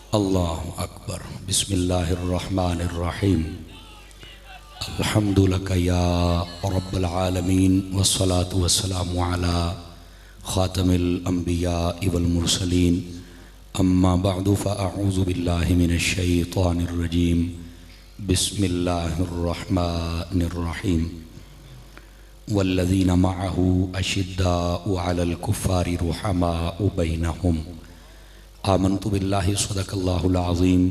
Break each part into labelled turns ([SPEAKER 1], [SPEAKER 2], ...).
[SPEAKER 1] अल्लाहु अकबर। बिस्मिल्लाहिर्रहमानिर्रहीम। अल्हम्दुलिल्लाह या रब्बल आलमीन वस्सलातु वस्सलामु अला खातमिल अंबिया वल मुरसलीन। अम्मा बअदु फ़अऊज़ु बिल्लाहि मिनश शैतानिर रजीम। बिस्मिल्लाहिर्रहमानिर्रहीम। वल्लज़ीना मअहु अशिद्दाउ अलल कुफ़्फ़ारि रुहमाउ बैनहुम। आमन्तु बिल्लाहि सदक़ल्लाहुल अज़ीम।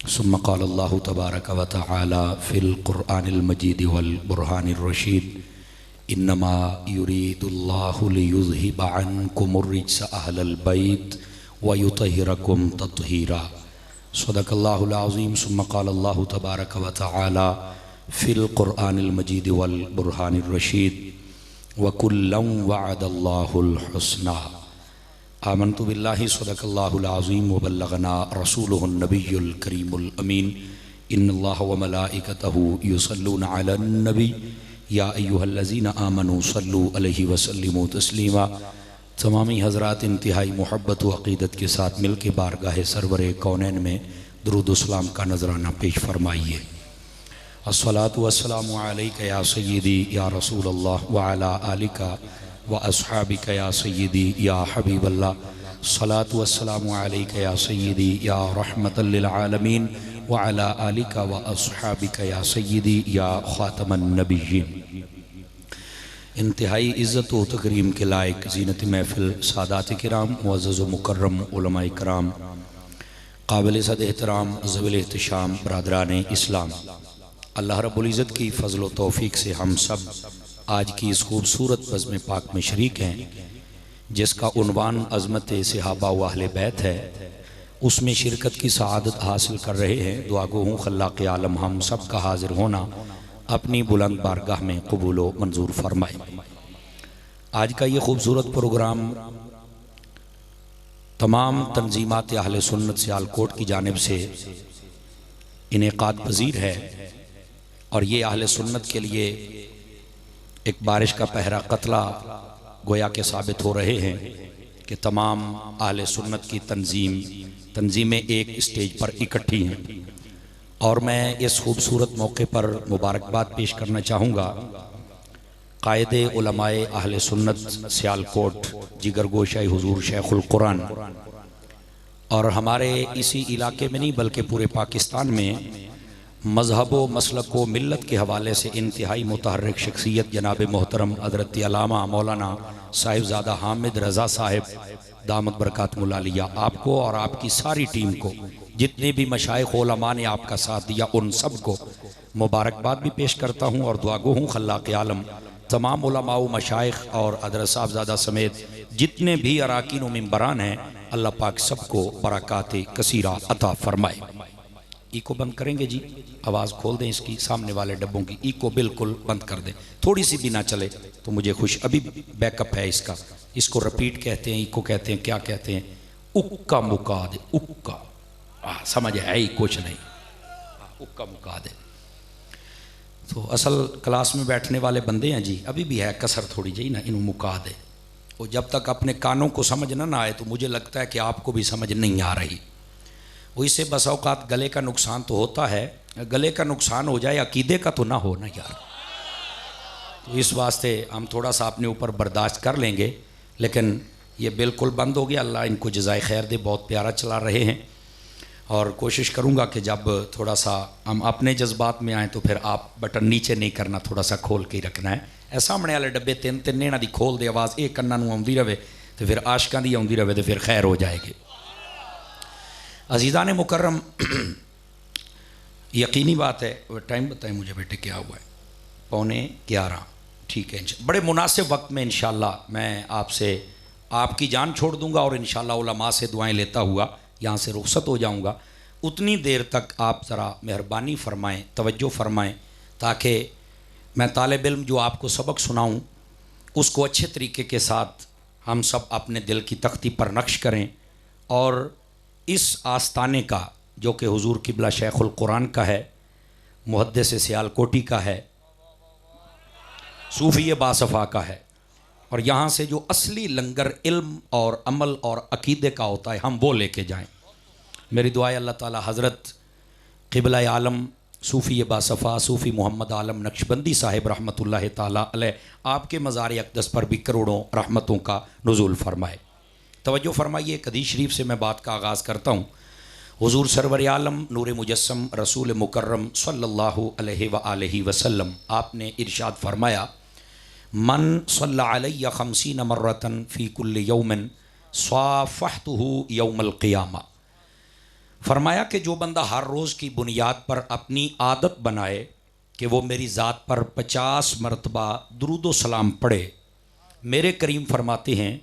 [SPEAKER 1] सुम्मा क़ालल्लाहु तबारक व तआला फ़िल क़ुरआनिल मजीद वल बुरहानिर रशीद। इन्नमा युरीदुल्लाहु लियुज़हिबा अन्कुमुर रिज्स अहलल बैत व युतहिरकुम तत्हीरा। सदक़ल्लाहुल अज़ीम। सुम्मा क़ालल्लाहु तबारक व तआला फ़िल क़ुरआनिल मजीद वल बुरहानिर रशीद। व कुल्लन वअदल्लाहुल हुस्ना। आमन्तु बिल्लाहि सदक़ल्लाहुल अज़ीम व बल्लगना रसूलुहुन नबियुल करीमुल अमीन। इन्नल्लाह व मलाइकतहु युसल्लूना अलन नबी या अय्युहल्लज़ीना आमनू सल्लू अलैहि व सल्लिमू तस्लीमा। तमामी हज़रात इंतहाई मोहब्बत व अक़ीदत के साथ मिल के बारगाह सरवरे कौनैन में दुरूद व सलाम का नजराना पेश फरमाइए। अस्सलातु वस्सलामु अलैका या सय्यदी या रसूल अल्लाह व अला आलिका व अस्हाबिका या सय्यदी या हबीबल्लाह। सलातु वस्सलामु अलैका या सय्यदी या रहमतल लिल आलमीन व अला आलिका व अस्हाबिका या सय्यदी या खातमन नबिय्यीन। इंतहाई इज़्ज़त व तकरीम के लायक ज़ीनत महफ़िल सादात किराम मुअज़्ज़ज़ व मुकर्रम उलमाए किराम काबिल सद एहतराम ज़वील एहतिशाम बरादरान इस्लाम, अल्लाह रब्बुल इज़्ज़त की फ़ज़ल व तौफ़ीक़ से हम सब आज की इस खूबसूरत बज़्म पाक में शरीक हैं जिसका उन्वान अज़मत सहाबा व अहले बैत है। उसमें शिरकत की सआदत हासिल कर रहे हैं। दुआ गो हूँ खल्लाक़ आलम हम सब का हाजिर होना अपनी बुलंद बारगाह में कबूल व मंजूर फरमाए। आज का ये खूबसूरत प्रोग्राम तमाम तंजीमात अहले सुन्नत सियालकोट की जानिब से इनेक़ाद पज़ीर है और ये अहले सुन्नत के लिए एक बारिश का पहरा कतला गोया के साबित हो रहे हैं कि तमाम अहले सुन्नत की तंजीमें एक स्टेज पर इकट्ठी हैं। और मैं इस खूबसूरत मौके पर मुबारकबाद पेश करना चाहूँगा कायदे उलमाए अहले सुन्नत सियालकोट जिगर गोशाई हुजूर शेखुल कुरान और हमारे इसी इलाके में नहीं बल्कि पूरे पाकिस्तान में मज़हब व मसलक व मिल्लत के हवाले से इंतहाई मुतहर्रिक शख्सियत जनाब मोहतरम हज़रत अल्लामा मौलाना साहिबज़ादा हामिद रज़ा साहिब दामत बरकातुहुल आलिया आपको और आपकी सारी टीम को, जितने भी मशाइख़ उलमा ने आपका साथ दिया उन सब को मुबारकबाद भी पेश करता हूँ और दुआ गो हूँ खल्लाक़ आलम तमाम उलमा व मशाइख़ और हज़रत साहिबज़ादा समेत जितने भी अराकीन व मिंबरान हैं अल्लाह पाक सबको बरक़ात कसीरा अता फ़रमाए। इको बंद करेंगे जी, आवाज़ खोल दें इसकी, सामने वाले डब्बों की इको बिल्कुल बंद कर दें, थोड़ी सी भी ना चले तो मुझे खुश। अभी बैकअप है इसका, इसको रिपीट कहते हैं, इको कहते हैं, क्या कहते हैं, उक्का मुका दे, उक्का समझ है ही कुछ नहीं, उक्का मुका दे। तो असल क्लास में बैठने वाले बंदे हैं जी, अभी भी है कसर थोड़ी जी ना, इन मुका दे। और जब तक अपने कानों को समझ ना आए तो मुझे लगता है कि आपको भी समझ नहीं आ रही। वो इससे बस औकात गले का नुकसान तो होता है, गले का नुकसान हो जाए अकीदे का तो ना हो ना यार। तो इस वास्ते हम थोड़ा सा अपने ऊपर बर्दाश्त कर लेंगे, लेकिन ये बिल्कुल बंद हो गया। अल्लाह इनको जज़ाए खैर दे, बहुत प्यारा चला रहे हैं। और कोशिश करूँगा कि जब थोड़ा सा हम अपने जज्बात में आएँ तो फिर आप बटन नीचे नहीं करना, थोड़ा सा खोल के ही रखना है। ए सामने वाले डब्बे तीन तीन इन्हां दी खोल दे, आवाज़ एक कन्ना नूं आउंदी रहे तो फिर आशिकां दी आउंदी रहे तो फिर खैर हो जाएगी। अज़ीज़ान मुकर्रम, यकीनी बात है, टाइम बताएं मुझे बेटे क्या हुआ है, 11:15, ठीक है। बड़े मुनासिब वक्त में इंशाअल्लाह मैं आपसे आपकी जान छोड़ दूंगा और इंशाअल्लाह उलमा से दुआएं लेता हुआ यहाँ से रुखसत हो जाऊँगा। उतनी देर तक आप ज़रा मेहरबानी फ़रमाएँ, तवज्जो फ़रमाएँ, ताकि मैं तालिब इल्म जो आपको सबक सुनाऊँ उसको अच्छे तरीके के साथ हम सब अपने दिल की तख्ती पर नक्श करें और इस आस्ताने का जो कि हुजूर किबला शेखुल कुरान का है, मुहद्दिस सियालकोटी का है, सूफ़ी बासफ़ा का है, और यहाँ से जो असली लंगर इल्म और अमल और अकीदे का होता है हम वो लेके जाएं। मेरी दुआ है अल्लाह ताला हज़रत क़िबला आलम सूफ़ी बासफ़ा सूफ़ी मोहम्मद आलम नक्शबंदी साहिब रहमतुल्लाह ताला अलैह आपके मज़ार अक़दस पर भी करोड़ों रहमतों का नुज़ूल फरमाए। तवज्जो फरमाइए, एक हदीस शरीफ से मैं बात का आगाज़ करता हूँ। हुज़ूर सरवर आलम नूर मुजस्सम रसूल मुकर्रम सल्लल्लाहु अलैहि व आलिहि वसल्लम आपने इरशाद फरमाया, मन सल्ला अलैया खमसीन मर्रतन फ़ी कुल्लि यौमिन स्वाफ़हतुहु यौमल क़ियामा। फरमाया कि जो बंदा हर रोज़ की बुनियाद पर अपनी आदत बनाए कि वो मेरी ज़ात पर 50 मरतबा दुरूद व सलाम पढ़े, मेरे करीम फरमाते हैं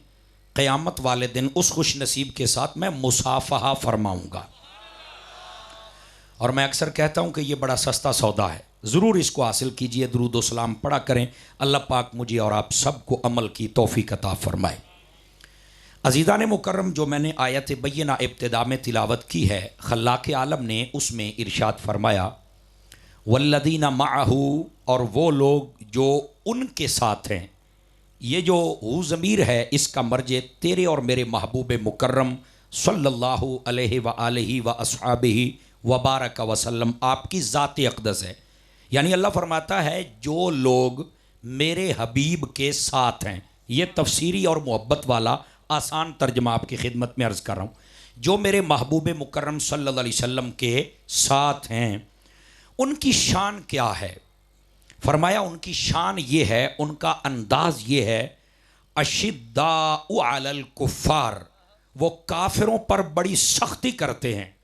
[SPEAKER 1] क़यामत वाले दिन उस खुश नसीब के साथ मैं मुसाफ़हा फरमाऊँगा। और मैं अक्सर कहता हूँ कि ये बड़ा सस्ता सौदा है, ज़रूर इसको हासिल कीजिए, दुरूद व सलाम पढ़ा करें। अल्लाह पाक मुझे और आप सबको अमल की तौफ़ीक़ अता फ़रमाए। अज़ीज़ान मुकर्रम, जो मैंने आयत बय्यना इब्तिदा में तिलावत की है, खल्लाक़ आलम ने उसमें इरशाद फरमाया वल्लदीना माअहू, और वो लोग जो उनके साथ हैं। ये जो हू ज़मीर है इसका मर्जे तेरे और मेरे महबूब मुकर्रम सल्लल्लाहु अलैहि व आलिहि व अस्हाबिही व बारक वसल्लम आपकी ज़ात अक़दस है। यानी अल्लाह फरमाता है जो लोग मेरे हबीब के साथ हैं। ये तफसीरी और मोहब्बत वाला आसान तर्जमा आपकी खिदमत में अर्ज़ कर रहा हूँ। जो मेरे महबूब मुकर्रम सल्लल्लाहु अलैहि वसल्लम के साथ हैं, उनकी शान क्या है? फरमाया उनकी शान ये है, उनका अंदाज़ ये है, अशिद्दाउ अलल कुफ़ार, वो काफिरों पर बड़ी सख्ती करते हैं।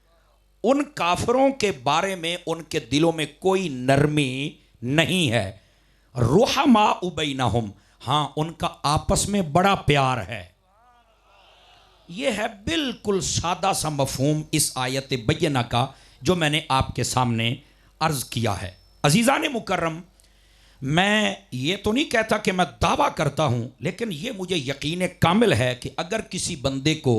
[SPEAKER 1] उन काफिरों के बारे में उनके दिलों में कोई नरमी नहीं है। रुहमाउ बैनहुम, हाँ उनका आपस में बड़ा प्यार है। ये है बिल्कुल सादा सा मफहूम इस आयत बय्यना का जो मैंने आपके सामने अर्ज़ किया है। अज़ीज़ान मुकर्रम, मैं ये तो नहीं कहता कि मैं दावा करता हूँ, लेकिन ये मुझे यकीन कामिल है कि अगर किसी बंदे को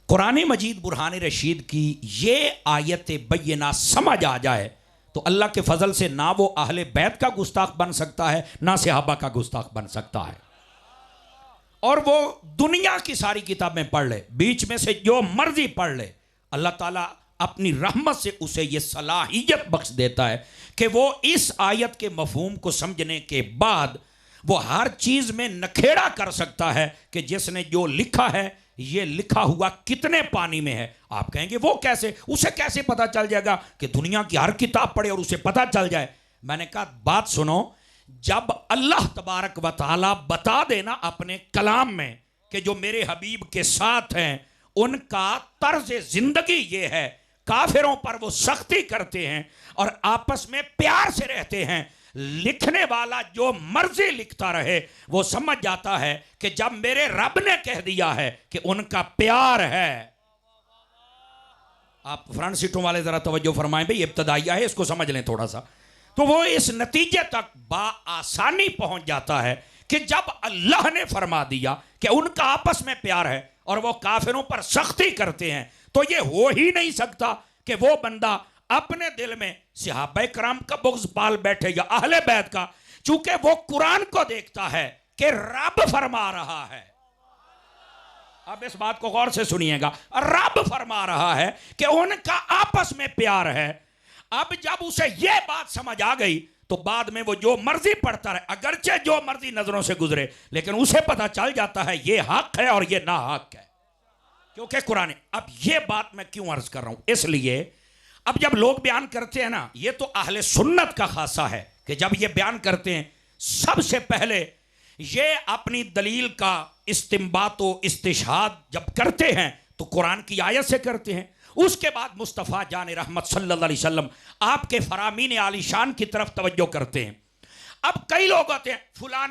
[SPEAKER 1] कुरान मजीद बुरहान रशीद की ये आयत बय्यना समझ आ जाए तो अल्लाह के फ़ज़ल से ना वो अहले बैत का गुस्ताख बन सकता है, ना सहाबा का गुस्ताख बन सकता है। और वो दुनिया की सारी किताबें पढ़ ले, बीच में से जो मर्जी पढ़ ले, अल्लाह ताला अपनी रहमत से उसे ये सलाहियत बख्श देता है कि वो इस आयत के मफहूम को समझने के बाद वो हर चीज़ में नखेड़ा कर सकता है कि जिसने जो लिखा है ये लिखा हुआ कितने पानी में है। आप कहेंगे वो कैसे, उसे कैसे पता चल जाएगा कि दुनिया की हर किताब पढ़े और उसे पता चल जाए। मैंने कहा बात सुनो, जब अल्लाह तबारक व तआला बता देना अपने कलाम में कि जो मेरे हबीब के साथ हैं उनका तर्ज जिंदगी ये है, काफिरों पर वो सख्ती करते हैं और आपस में प्यार से रहते हैं, लिखने वाला जो मर्जी लिखता रहे वो समझ जाता है कि जब मेरे रब ने कह दिया है कि उनका प्यार है। आप फ्रंट सीटों वाले जरा तवज्जो फरमाएं, भाई इब्तदाइया है, इसको समझ लें थोड़ा सा। तो वो इस नतीजे तक आसानी पहुंच जाता है कि जब अल्लाह ने फरमा दिया कि उनका आपस में प्यार है और वो काफिरों पर सख्ती करते हैं, तो ये हो ही नहीं सकता कि वो बंदा अपने दिल में सहाबा कराम का बुग़्ज़ पाल बैठे या अहले बैत का, चूंकि वो कुरान को देखता है कि रब फरमा रहा है। अब इस बात को गौर से सुनिएगा, रब फरमा रहा है कि उनका आपस में प्यार है। अब जब उसे यह बात समझ आ गई तो बाद में वो जो मर्जी पढ़ता रहे, अगरचे जो मर्जी नजरों से गुजरे, लेकिन उसे पता चल जाता है ये हक है और ये ना हक है, क्योंकि कुरान। अब ये बात मैं क्यों अर्ज कर रहा हूं, इसलिए अब जब लोग बयान करते हैं ना, ये तो अहले सुन्नत का खासा है कि जब ये बयान करते हैं सबसे पहले ये अपनी दलील का इस्तिंबात व इस्तिशहाद जब करते हैं तो कुरान की आयत से करते हैं। उसके बाद मुस्तफ़ा जान रहमत सल्लल्लाहु अलैहि वसल्लम आपके फरामीन आलीशान की तरफ तवज्जो करते हैं। अब कई लोग आते हैं फुला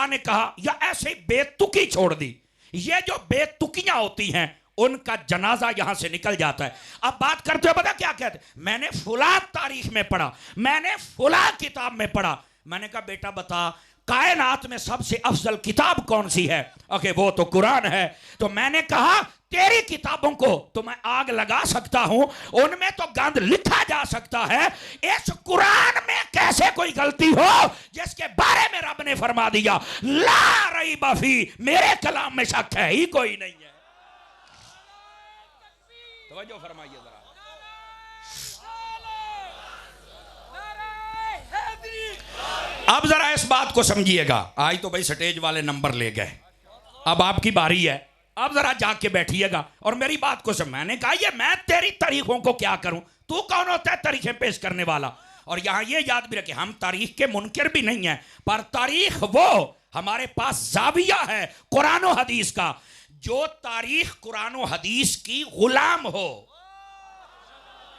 [SPEAKER 1] ने कहा, या ऐसे बेतुकी छोड़ दी। ये जो बेतुकियां होती हैं उनका जनाजा यहां से निकल जाता है। अब बात करते हुए पता क्या कहते, मैंने फुला तारीख में पढ़ा, मैंने फुला किताब में पढ़ा। मैंने कहा बेटा बता कायनात में सबसे अफजल किताब कौन सी है? ओके, वो तो कुरान है। तो मैंने कहा तेरी किताबों को तो मैं आग लगा सकता हूं, उनमें तो गंद लिखा जा सकता है, इस कुरान में कैसे कोई गलती हो जिसके बारे में रब ने फरमा दिया ला रईब फी, मेरे कलाम में शक है ही कोई नहीं है। तवज्जो फरमाइए जरा। अब जरा इस बात को समझिएगा। आज तो भाई स्टेज वाले नंबर ले गए, अब आपकी बारी है। अब जरा जाग के बैठिएगा और मेरी बात को समझ। मैंने कहा ये मैं तेरी तारीखों को क्या करूं, तू कौन होता है तारीखें पेश करने वाला। और यहां ये याद भी रखे, हम तारीख के मुनकिर भी नहीं है, पर तारीख वो हमारे पास जाविया है कुरान और हदीस का। जो तारीख कुरान और हदीस की गुलाम हो।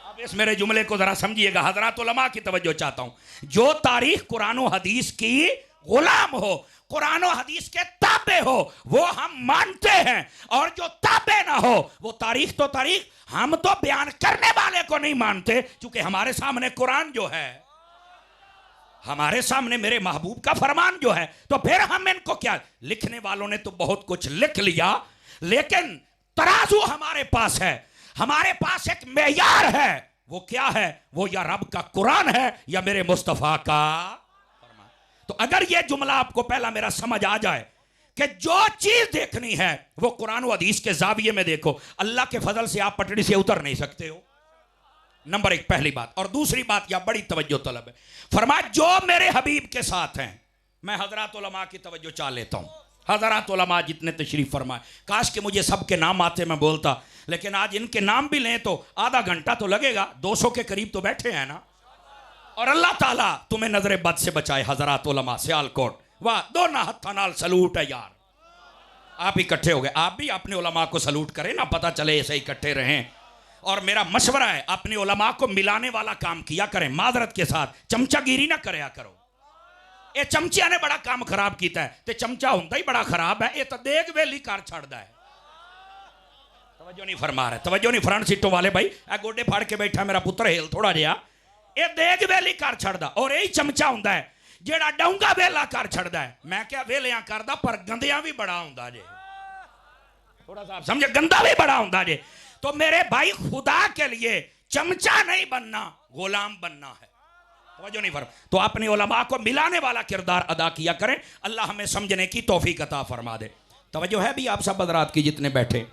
[SPEAKER 1] अब इस मेरे जुमले को जरा समझिएगा, हजरात उलमा की तवज्जो चाहता हूं। जो तारीख कुरान और हदीस की गुलाम हो, कुरान और हदीस के ताबे हो, वो हम मानते हैं। और जो ताबे ना हो, वो तारीख तो तारीख, हम तो बयान करने वाले को नहीं मानते। क्योंकि हमारे सामने कुरान जो है, हमारे सामने मेरे महबूब का फरमान जो है, तो फिर हम इनको क्या। लिखने वालों ने तो बहुत कुछ लिख लिया, लेकिन तराजू हमारे पास है। हमारे पास एक मेयार है, वो क्या है, वो या रब का कुरान है या मेरे मुस्तफा का फरमान। तो अगर ये जुमला आपको पहला मेरा समझ आ जाए कि जो चीज देखनी है वो कुरान और हदीस के जाविये में देखो, अल्लाह के फजल से आप पटड़ी से उतर नहीं सकते हो। नंबर एक, पहली बात। और दूसरी बात या बड़ी तवज्जो तलब है, फरमाया जो मेरे हबीब के साथ हैं। मैं हजरात उलमा की तवज्जो चाह लेता हूं। हजरात उलमा जितने तशरीफ फरमाए, काश के मुझे सबके नाम आते मैं बोलता, लेकिन आज इनके नाम भी लें तो आधा घंटा तो लगेगा। 200 के करीब तो बैठे हैं ना। और अल्लाह ताला तुम्हें नजर बद से बचाए। हजरात उलमा सियालकोट, वाह, दोनों हत्था नाल सलूट है यार। आप इकट्ठे हो गए, आप भी अपने उलमा को सलूट करें ना, पता चले ऐसे इकट्ठे रहें। और मेरा मशवरा है, अपने उलमा को मिलाने वाला काम किया करें, माजरत के साथ चमचागिरी ना करया करो। ये चमचिया ने बड़ा काम खराब किया है, तो चमचा होता ही बड़ा खराब है। ये तो देख वेली कार छड़दा है। तवज्जो नहीं फरमा रहे, तवज्जो नहीं। फ्रंट सीटों वाले भाई, ए गोडे फाड़ के बैठा मेरा पुत्र, हेल थोड़ा जिहा। ये देख वेली कार छड़दा, और यही चमचा होंदा है जेड़ा डूंगा वेला कर छड़दा है। मैं क्या वेलियां करदा, पर गंदियां भी बड़ा होंदा जे। थोड़ा सा समझे, गंदा भी बड़ा होंदा जे। तो मेरे भाई, खुदा के लिए चमचा नहीं बनना, गुलाम बनना है। तवज्जो नहीं फरमा। तो अपने उलमा को मिलाने वाला किरदार अदा किया करें। अल्लाह हमें समझने की तौफीक अता फरमा दे। तवज्जो है भी आप सब हजरात की जितने बैठे।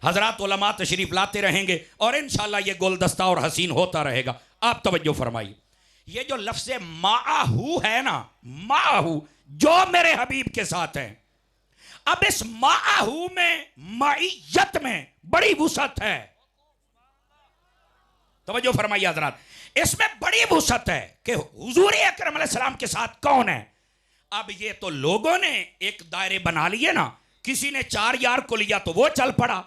[SPEAKER 1] हजरात उलमा तशरीफ लाते रहेंगे और इंशाअल्लाह ये गुलदस्ता और हसीन होता रहेगा। आप तवज्जो फरमाइए, ये जो लफ्ज़ माहू है ना, माहू, जो मेरे हबीब के साथ है। अब इस माहू में, माइयत में बड़ी वुसअत है। तवज्जो फरमाइए हजरात, इसमें बड़ी वुसअत है कि हुजूर अकरम अलैहिस्सलाम के साथ कौन है। अब ये तो लोगों ने एक दायरे बना लिए ना, किसी ने 4 यार को लिया तो वो चल पड़ा,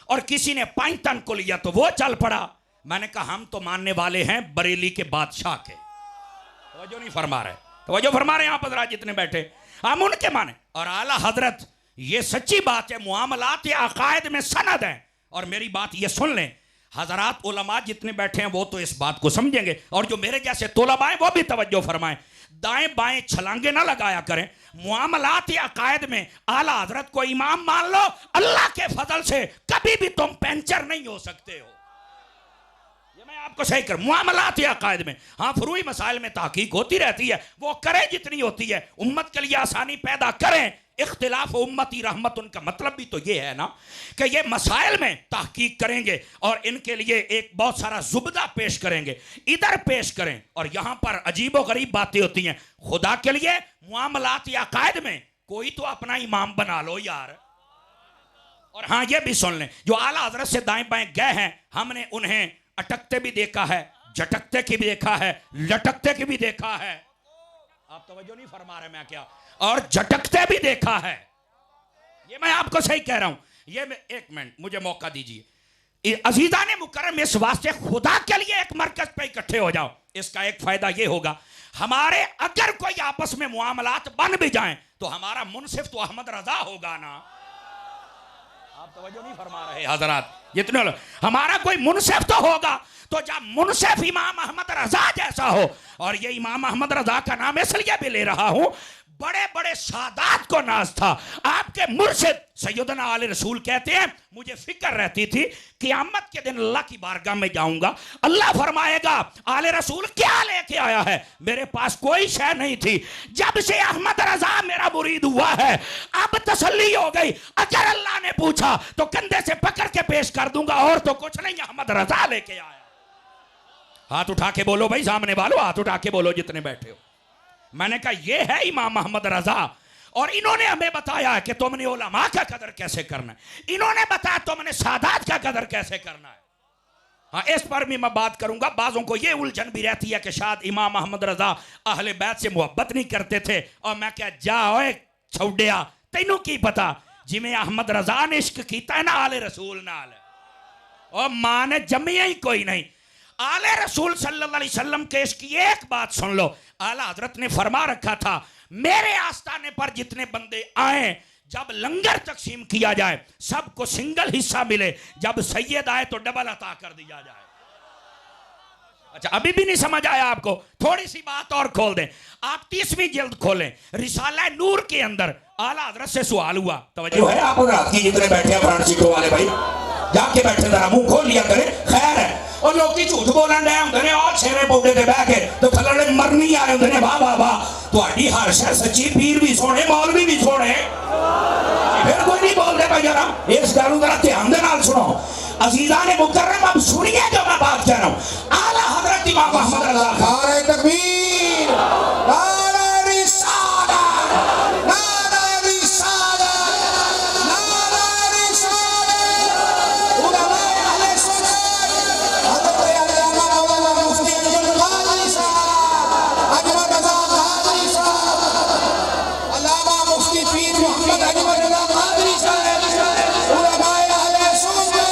[SPEAKER 1] और किसी ने 5 तन को लिया तो वो चल पड़ा। मैंने कहा हम तो मानने वाले हैं बरेली के बादशाह के। तवज्जो नहीं फरमा रहे, तवज्जो फरमा रहे यहाँ पर जितने बैठे, हम उनके माने। और आला हजरत, ये सच्ची बात है, मुआमलात या अकायद में सनद है। और मेरी बात ये सुन लें, हजरात उलमा जितने बैठे हैं वो तो इस बात को समझेंगे, और जो मेरे जैसे तोलबा हैं वो भी तवज्जो फरमाएं। दाएं बाएं छलांगे ना लगाया करें। मुआमलात या अकायद में आला हजरत को इमाम मान लो, अल्लाह के फजल से कभी भी तुम पेंचर नहीं हो सकते हो। ये मैं आपको सही कर, मुआमलात या अकायद में, हाँ फुरूई मसाइल में तहकीक होती रहती है, वो करें जितनी होती है, उम्मत के लिए आसानी पैदा करें। इख्तिलाफ उम्मती रहमत, उनका मतलब भी तो ये है ना कि ये मसाइल में तहकीक करेंगे और इनके लिए एक बहुत सारा जुबदा पेश करेंगे, इधर पेश करें। और यहाँ पर अजीबो गरीब बातें होती हैं। खुदा के लिए मुआमलात या कायद में कोई तो अपना इमाम बना लो यार। और हाँ ये भी सुन लें, जो आला हजरत से दाएं बाएं गए हैं, हमने उन्हें अटकते भी देखा है, झटकते की भी देखा है, लटकते की भी देखा है। आप तवज्जो नहीं फरमा रहे मैं क्या, और झटकते भी देखा है। ये मैं आपको सही कह रहा हूं। ये एक मिनट मुझे मौका दीजिए। अजीजा ने मुकर्रम, इस वास्ते खुदा के लिए एक मरकज पे इकट्ठे हो जाओ। इसका एक फायदा ये होगा, हमारे अगर कोई आपस में मुआमलात बन भी जाएं तो हमारा मुनसिफ तो अहमद रजा होगा ना। आप तवज्जो नहीं फरमा रहे हजरात जितने लोग, हमारा कोई मुनसिफ तो होगा। तो जब मुनसिफ इमाम अहमद रजा जैसा हो, और ये इमाम अहमद रजा का नाम इसलिए भी ले रहा हूं, बड़े बड़े सादात को नाज था। आपके मुर्शिद सैयदना आले रसूल कहते हैं मुझे फिक्र रहती थी क़यामत के दिन अल्लाह की बारगाह में जाऊंगा, अल्लाह फरमाएगा आले रसूल क्या लेके आया है, मेरे पास कोई शय नहीं थी। जब से अहमद रजा मेरा मुरीद हुआ है अब तसल्ली हो गई, अगर अल्लाह ने पूछा तो कंधे से पकड़ के पेश कर दूंगा, और तो कुछ नहीं, अहमद रजा लेके आया। हाथ उठा के बोलो भाई, सामने वालों हाथ उठा के बोलो जितने बैठे हो। मैंने कहा ये है इमाम अहमद रजा, और इन्होंने हमें बताया है कि तुमने उलमा का कदर कैसे करना है, इन्होंने बताया तुमने सादात का कदर कैसे करना है। हाँ, इस पर भी मैं बात करूंगा। बाजों को ये उलझन भी रहती है कि शायद इमाम अहमद रजा अहले बैत से मोहब्बत नहीं करते थे, और मैं क्या जाओ छौड़िया तेनों की पता, जिमें अहमद रजा ने इश्क किया है ना आले रसूल नाल, और मां ने जमिया ही कोई नहीं। आले रसूल सल्लल्लाहु अलैहि वसल्लम के इसकी एक बात सुन लो, आला हजरत ने फरमा रखा था मेरे आस्थाने पर जितने बंदे आए जब लंगर तकसीम किया जाए सबको सिंगल हिस्सा मिले, जब सैयद आए तो डबल अता कर दिया जाए। अच्छा, अभी भी नहीं समझ आया आपको? थोड़ी सी बात और खोल दें, आप 30वीं जिल्द खोलें, रिसाला नूर के अंदर आला हजरत से सवाल हुआ। तवज्जो है आप रात की जितने बैठे हैं फ्रंट सीटों वाले भाई, जाके बैठे जरा मुंह खोल लिया करें। खैर है और लोग झूठ बोलन डे होंदे ने, और छेरे पौड़े ते बह के तो थल्ले मरनी आए होंदे ने। वाह वाह वाह, तुहाडी हर शय सच्ची, पीर भी सोने मौलवी भी सोने, फिर कोई नहीं बोलते भाई। जरा इस गल जरा ध्यान दे नाल सुनो अजीजा ने मुकर्रम, अब सुनिए जो मैं बात कह रहा हूं। आला हजरत इमाम अहमद रजा, नारे तकबीर, नारे रिसालत, नारे रिसालत, नारे रिसालत, उलमा अहले सुन्नत, हजरत अल्लामा मौलाना मुफ्ती अजमल कादरी साहब, अजमल रजा कादरी साहब, अल्लामा मुफ्ती पीर मोहम्मद अजमल रजा कादरी साहब, उलमा अहले सुन्नत,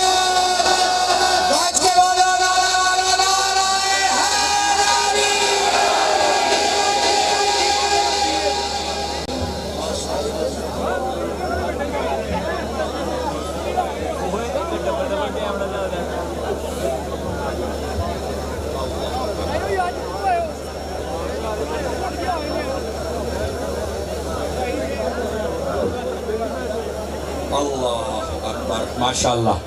[SPEAKER 1] अल्लाह अकबर, माशाअल्लाह।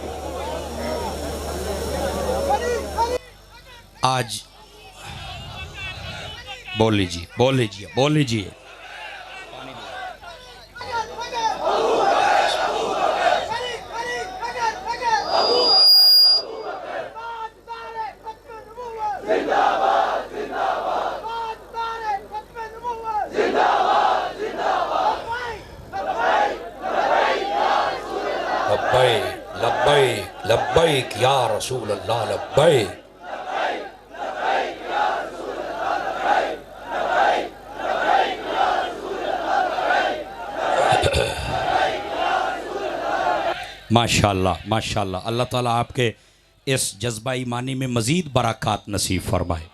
[SPEAKER 1] आज बोल लीजिए, बोल लीजिए, बोल लीजिए। लब्बैक लब्बैक या रसूल अल्लाह, लब्बैक। माशाअल्लाह माशाअल्लाह, अल्लाह ताला आपके इस जज्बा ईमानी में मज़ीद बरक़ात नसीब फरमाए।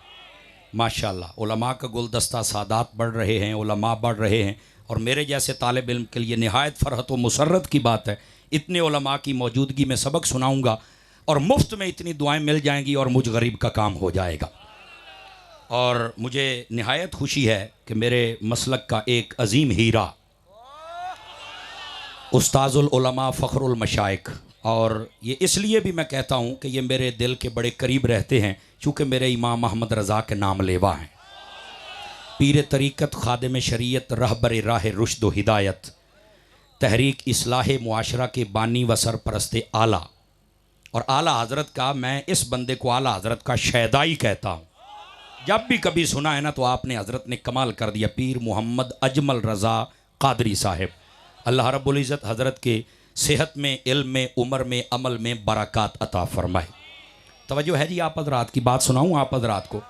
[SPEAKER 1] माशाअल्लाह, उलमा का गुलदस्ता सादात बढ़ रहे हैं, उलमा बढ़ रहे हैं, और मेरे जैसे तालिब इल्म के लिए निहायत फ़रहत व मुसर्रत की बात है। इतने उलमा की मौजूदगी में सबक सुनाऊंगा और मुफ्त में इतनी दुआएं मिल जाएंगी और मुझ गरीब का काम हो जाएगा। और मुझे निहायत खुशी है कि मेरे मसलक का एक अजीम हीरा उस्ताजुल उलमा फ़ख्रुल मशाइख, और ये इसलिए भी मैं कहता हूँ कि ये मेरे दिल के बड़े करीब रहते हैं चूँकि मेरे इमाम अहमद रज़ा के नाम लेवा हैं। पीर तरीक़त, खादिम शरीयत, रहबर राह रुश्द व हिदायत, तहरीक इस्लाह मुआशरा के बानी व सरपरस्त आला, और आला हज़रत का मैं इस बंदे को आला हज़रत का शैदाई कहता हूँ। जब भी कभी सुना है ना तो आपने हज़रत ने कमाल कर दिया। पीर मोहम्मद अजमल रज़ा कादरी साहिब, अल्लाह रब्बुल इज़्ज़त हज़रत के सेहत में, इल्म में, उम्र में, अमल में बरक़ात अता फ़रमाए। तवज्जो है जी, आप हज़रात की बात सुनाऊँ आप हज़रात को।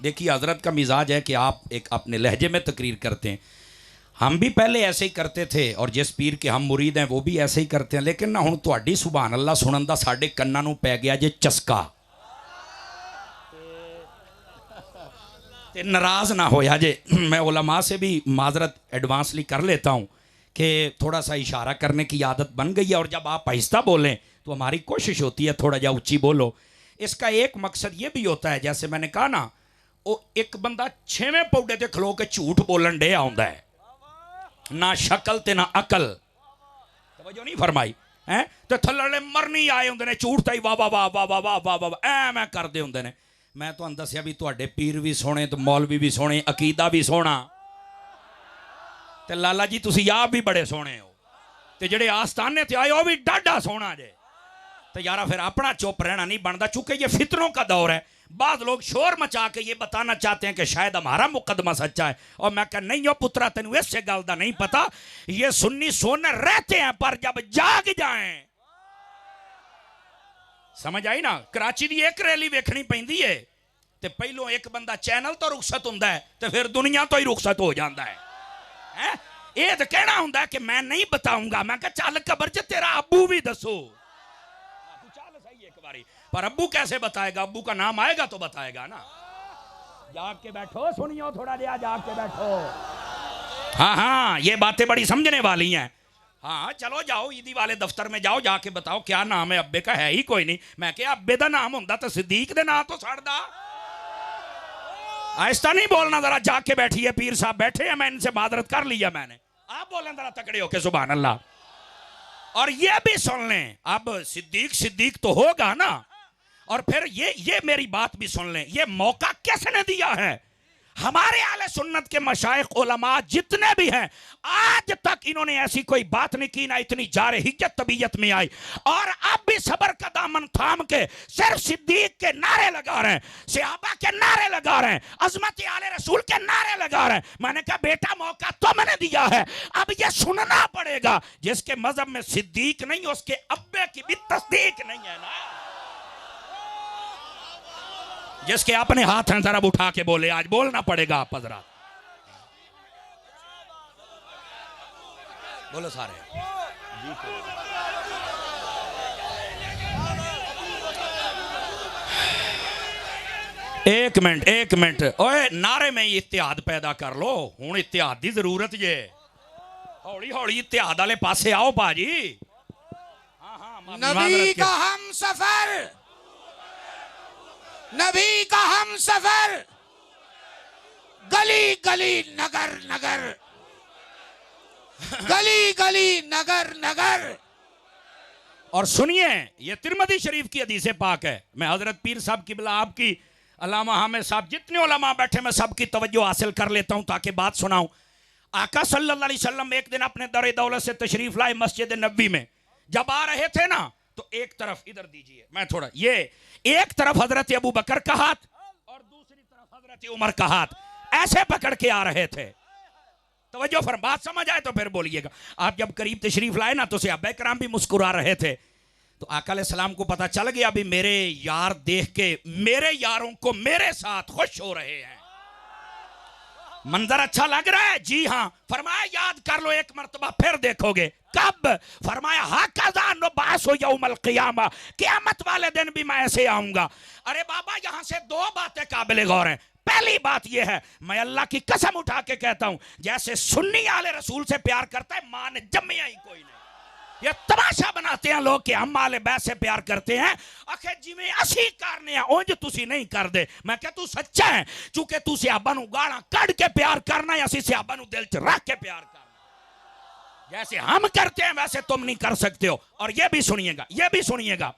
[SPEAKER 1] देखिए हज़रत का मिजाज है कि आप एक अपने लहजे में तकरीर करते हैं। हम भी पहले ऐसे ही करते थे और जिस पीर के हम मुरीद हैं वो भी ऐसे ही करते हैं, लेकिन ना हुण तुहाडी सुभान अल्लाह सुनन दा साडे कन्नां नूं पै गया जे चस्का, ते नाराज़ ना होया जे। मैं उलमा से भी माजरत एडवांसली कर लेता हूँ कि थोड़ा सा इशारा करने की आदत बन गई है, और जब आप आहिस्ता बोलें तो हमारी कोशिश होती है थोड़ा जा ऊँची बोलो। इसका एक मकसद ये भी होता है, जैसे मैंने कहा ना, वो एक बंदा 6वें पौड़े ते खलो के झूठ बोलन डे आउंदा है, ना शक्ल ते ना अकल। तवज्जो नहीं फरमाई है। तो थल्ले मरनी आए होंगे ने झूठ ताई वाह वाह वाह वाह वाह वाह वाह वाह ऐ मैं करते होंगे ने। मैं तुहानू दस्सिया भी तुहाडे पीर भी सोहणे तो मौलवी भी सोहणे अकीदा भी सोहना ते लाला जी तुसी आप भी बड़े सोहणे हो ते जेड़े आस्थाने ते आए हो भी डाढा सोहना जे। तो यारा फिर अपना चुप रहना नहीं बनता चूंकि ये फितरों का दौर है। बाद लोग शोर मचा के ये बताना चाहते हैं कि शायद हमारा मुकदमा सच्चा है और मैं कह नहीं हो पुत्रा तेन इस गल का नहीं पता। ये सुन्नी सोन रहते हैं पर जब जाग जाएं समझ आई ना। कराची की एक रैली वेखनी पैंदी है तो पहलों एक बंदा चैनल तो रुखसत होंदा है तो फिर दुनिया तो ही रुखसत हो जाता है। ये तो कहना होंदा है कि मैं नहीं बताऊंगा। मैं कह चल कबर च तेरा अबू भी दसो चल सही एक बारी पर अब्बू कैसे बताएगा। अब्बू का नाम आएगा तो बताएगा ना। जाग के बैठो सुनियो थोड़ा जिया जाग के बैठो। हाँ हाँ ये बातें बड़ी समझने वाली हैं। हाँ चलो जाओ ईदी वाले दफ्तर में जाओ जाके बताओ क्या नाम है अब्बे का। है ही कोई नहीं। मैं क्या अब्बे का नाम होंदा तो सिद्दीक दे नाम तो सड़दा। आहिस्ता नहीं बोलना जरा। जाग के बैठिए पीर साहब बैठे हैं मैं इनसे मादरत कर लिया मैंने। आप बोलें जरा तकड़े होके सुभान अल्लाह। और ये भी सुन लें अब सिद्दीक सिद्दीक तो होगा ना। और फिर ये मेरी बात भी सुन लें ये मौका किसने दिया है। हमारे आले सुन्नत के मशाइख उलमा जितने भी हैं आज तक इन्होंने ऐसी कोई बात नहीं की ना इतनी जारहियत तबीयत में आई। और अब भी सबर का दामन थाम के सिर्फ सिद्दीक के नारे लगा रहे हैं सहाबा के नारे लगा रहे हैं अजमत आले रसूल के नारे लगा रहे हैं। मैंने कहा बेटा मौका तुमने दिया है अब ये सुनना पड़ेगा। जिसके मजहब में सिद्दीक नहीं उसके अब्बे की भी तस्दीक नहीं है ना। जिसके अपने हाथ हैं जरा उठा के बोले आज बोलना पड़ेगा आप हजरात। बोलो सारे। एक मिनट ओए नारे में इत्तेहाद पैदा कर लो। हुण इत्तेहाद की जरूरत जे। हौली हौली इत्तेहाद वाले पासे आओ भाजी।
[SPEAKER 2] नबी का हम सफर नबी का हम सफर गली गली नगर नगर गली गली नगर नगर।
[SPEAKER 1] और सुनिए ये तिरमिज़ी शरीफ की हदीस पाक है। मैं हजरत पीर साहब की बिला आपकी अल्लामा हामिद साहब जितने उलमा बैठे मैं सबकी तवज्जो हासिल कर लेता हूं ताकि बात सुनाऊं। आका सल्लल्लाहु अलैहि वसल्लम एक दिन अपने दर दौलत से तशरीफ लाए मस्जिद नबी में। जब आ रहे थे ना तो एक तरफ इधर दीजिए मैं थोड़ा ये एक तरफ हजरत अबू बकर का हाथ और दूसरी तरफ हजरत उमर का हाथ ऐसे पकड़ के आ रहे थे। तवज्जो फर बात समझ आए तो फिर बोलिएगा। आप जब करीब तशरीफ लाए ना तो सहाबा किराम भी मुस्कुरा रहे थे। तो आका अलैहिस्सलाम को पता चल गया अभी मेरे यार देख के मेरे यारों को मेरे साथ खुश हो रहे हैं मंजर अच्छा लग रहा है। जी हाँ फरमाया याद कर लो एक मर्तबा फिर देखोगे। कब? फरमाया यौमल क़ियामा क़यामत वाले दिन भी मैं ऐसे आऊंगा। अरे बाबा यहाँ से दो बातें काबिल गौर हैं। पहली बात यह है मैं अल्लाह की कसम उठा के कहता हूं जैसे सुन्नी आले रसूल से प्यार करता है मां ने जम्मिया ही कोई नहीं। ये तमाशा बनाते हैं लोग कि हम आले बैत से प्यार करते हैं। आखिर जिमें असी करने हैं उंज तुसी नहीं कर दे। मैं कह तू सच्चा है चूंकि तू सहाबा नू गाला कढ़ के प्यार करना है असी सहाबा नू दिल च रख के प्यार करना जैसे हम करते हैं वैसे तुम नहीं कर सकते हो। और ये भी सुनिएगा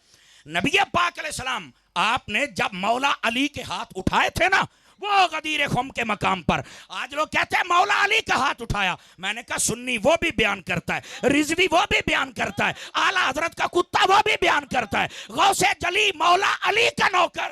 [SPEAKER 1] नबी पाक अलैहिस्सलाम आपने जब मौला अली के हाथ उठाए थे ना वो गदीर खुम के मकाम पर आज लोग कहते हैं मौला अली का हाथ उठाया। मैंने कहा सुन्नी वो भी बयान करता है रिजवी वो भी बयान करता है आला हजरत का कुत्ता वो भी बयान करता है गौसे जली मौला अली का नौकर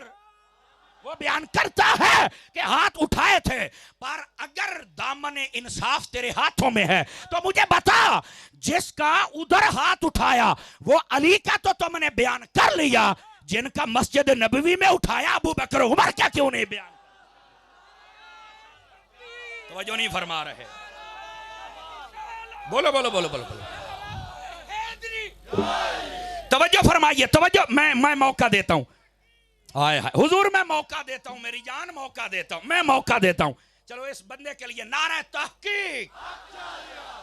[SPEAKER 1] वो बयान करता है कि हाथ उठाए थे। पर अगर दामन इंसाफ तेरे हाथों में है तो मुझे बता जिसका उधर हाथ उठाया वो अली का तो तुमने बयान कर लिया जिनका मस्जिद नबवी में उठाया अबू बकर उमर क्या क्यों नहीं बयान तवज्जो नहीं फरमा रहे। बोलो बोलो बोलो बोलो बोलो तवज्जो फरमाइए तवज्जो। मैं मौका देता हूं आए हाय हुजूर मैं मौका देता हूं मेरी जान मौका देता हूं मैं मौका देता हूं। चलो इस बंदे के लिए नारा तहकीक।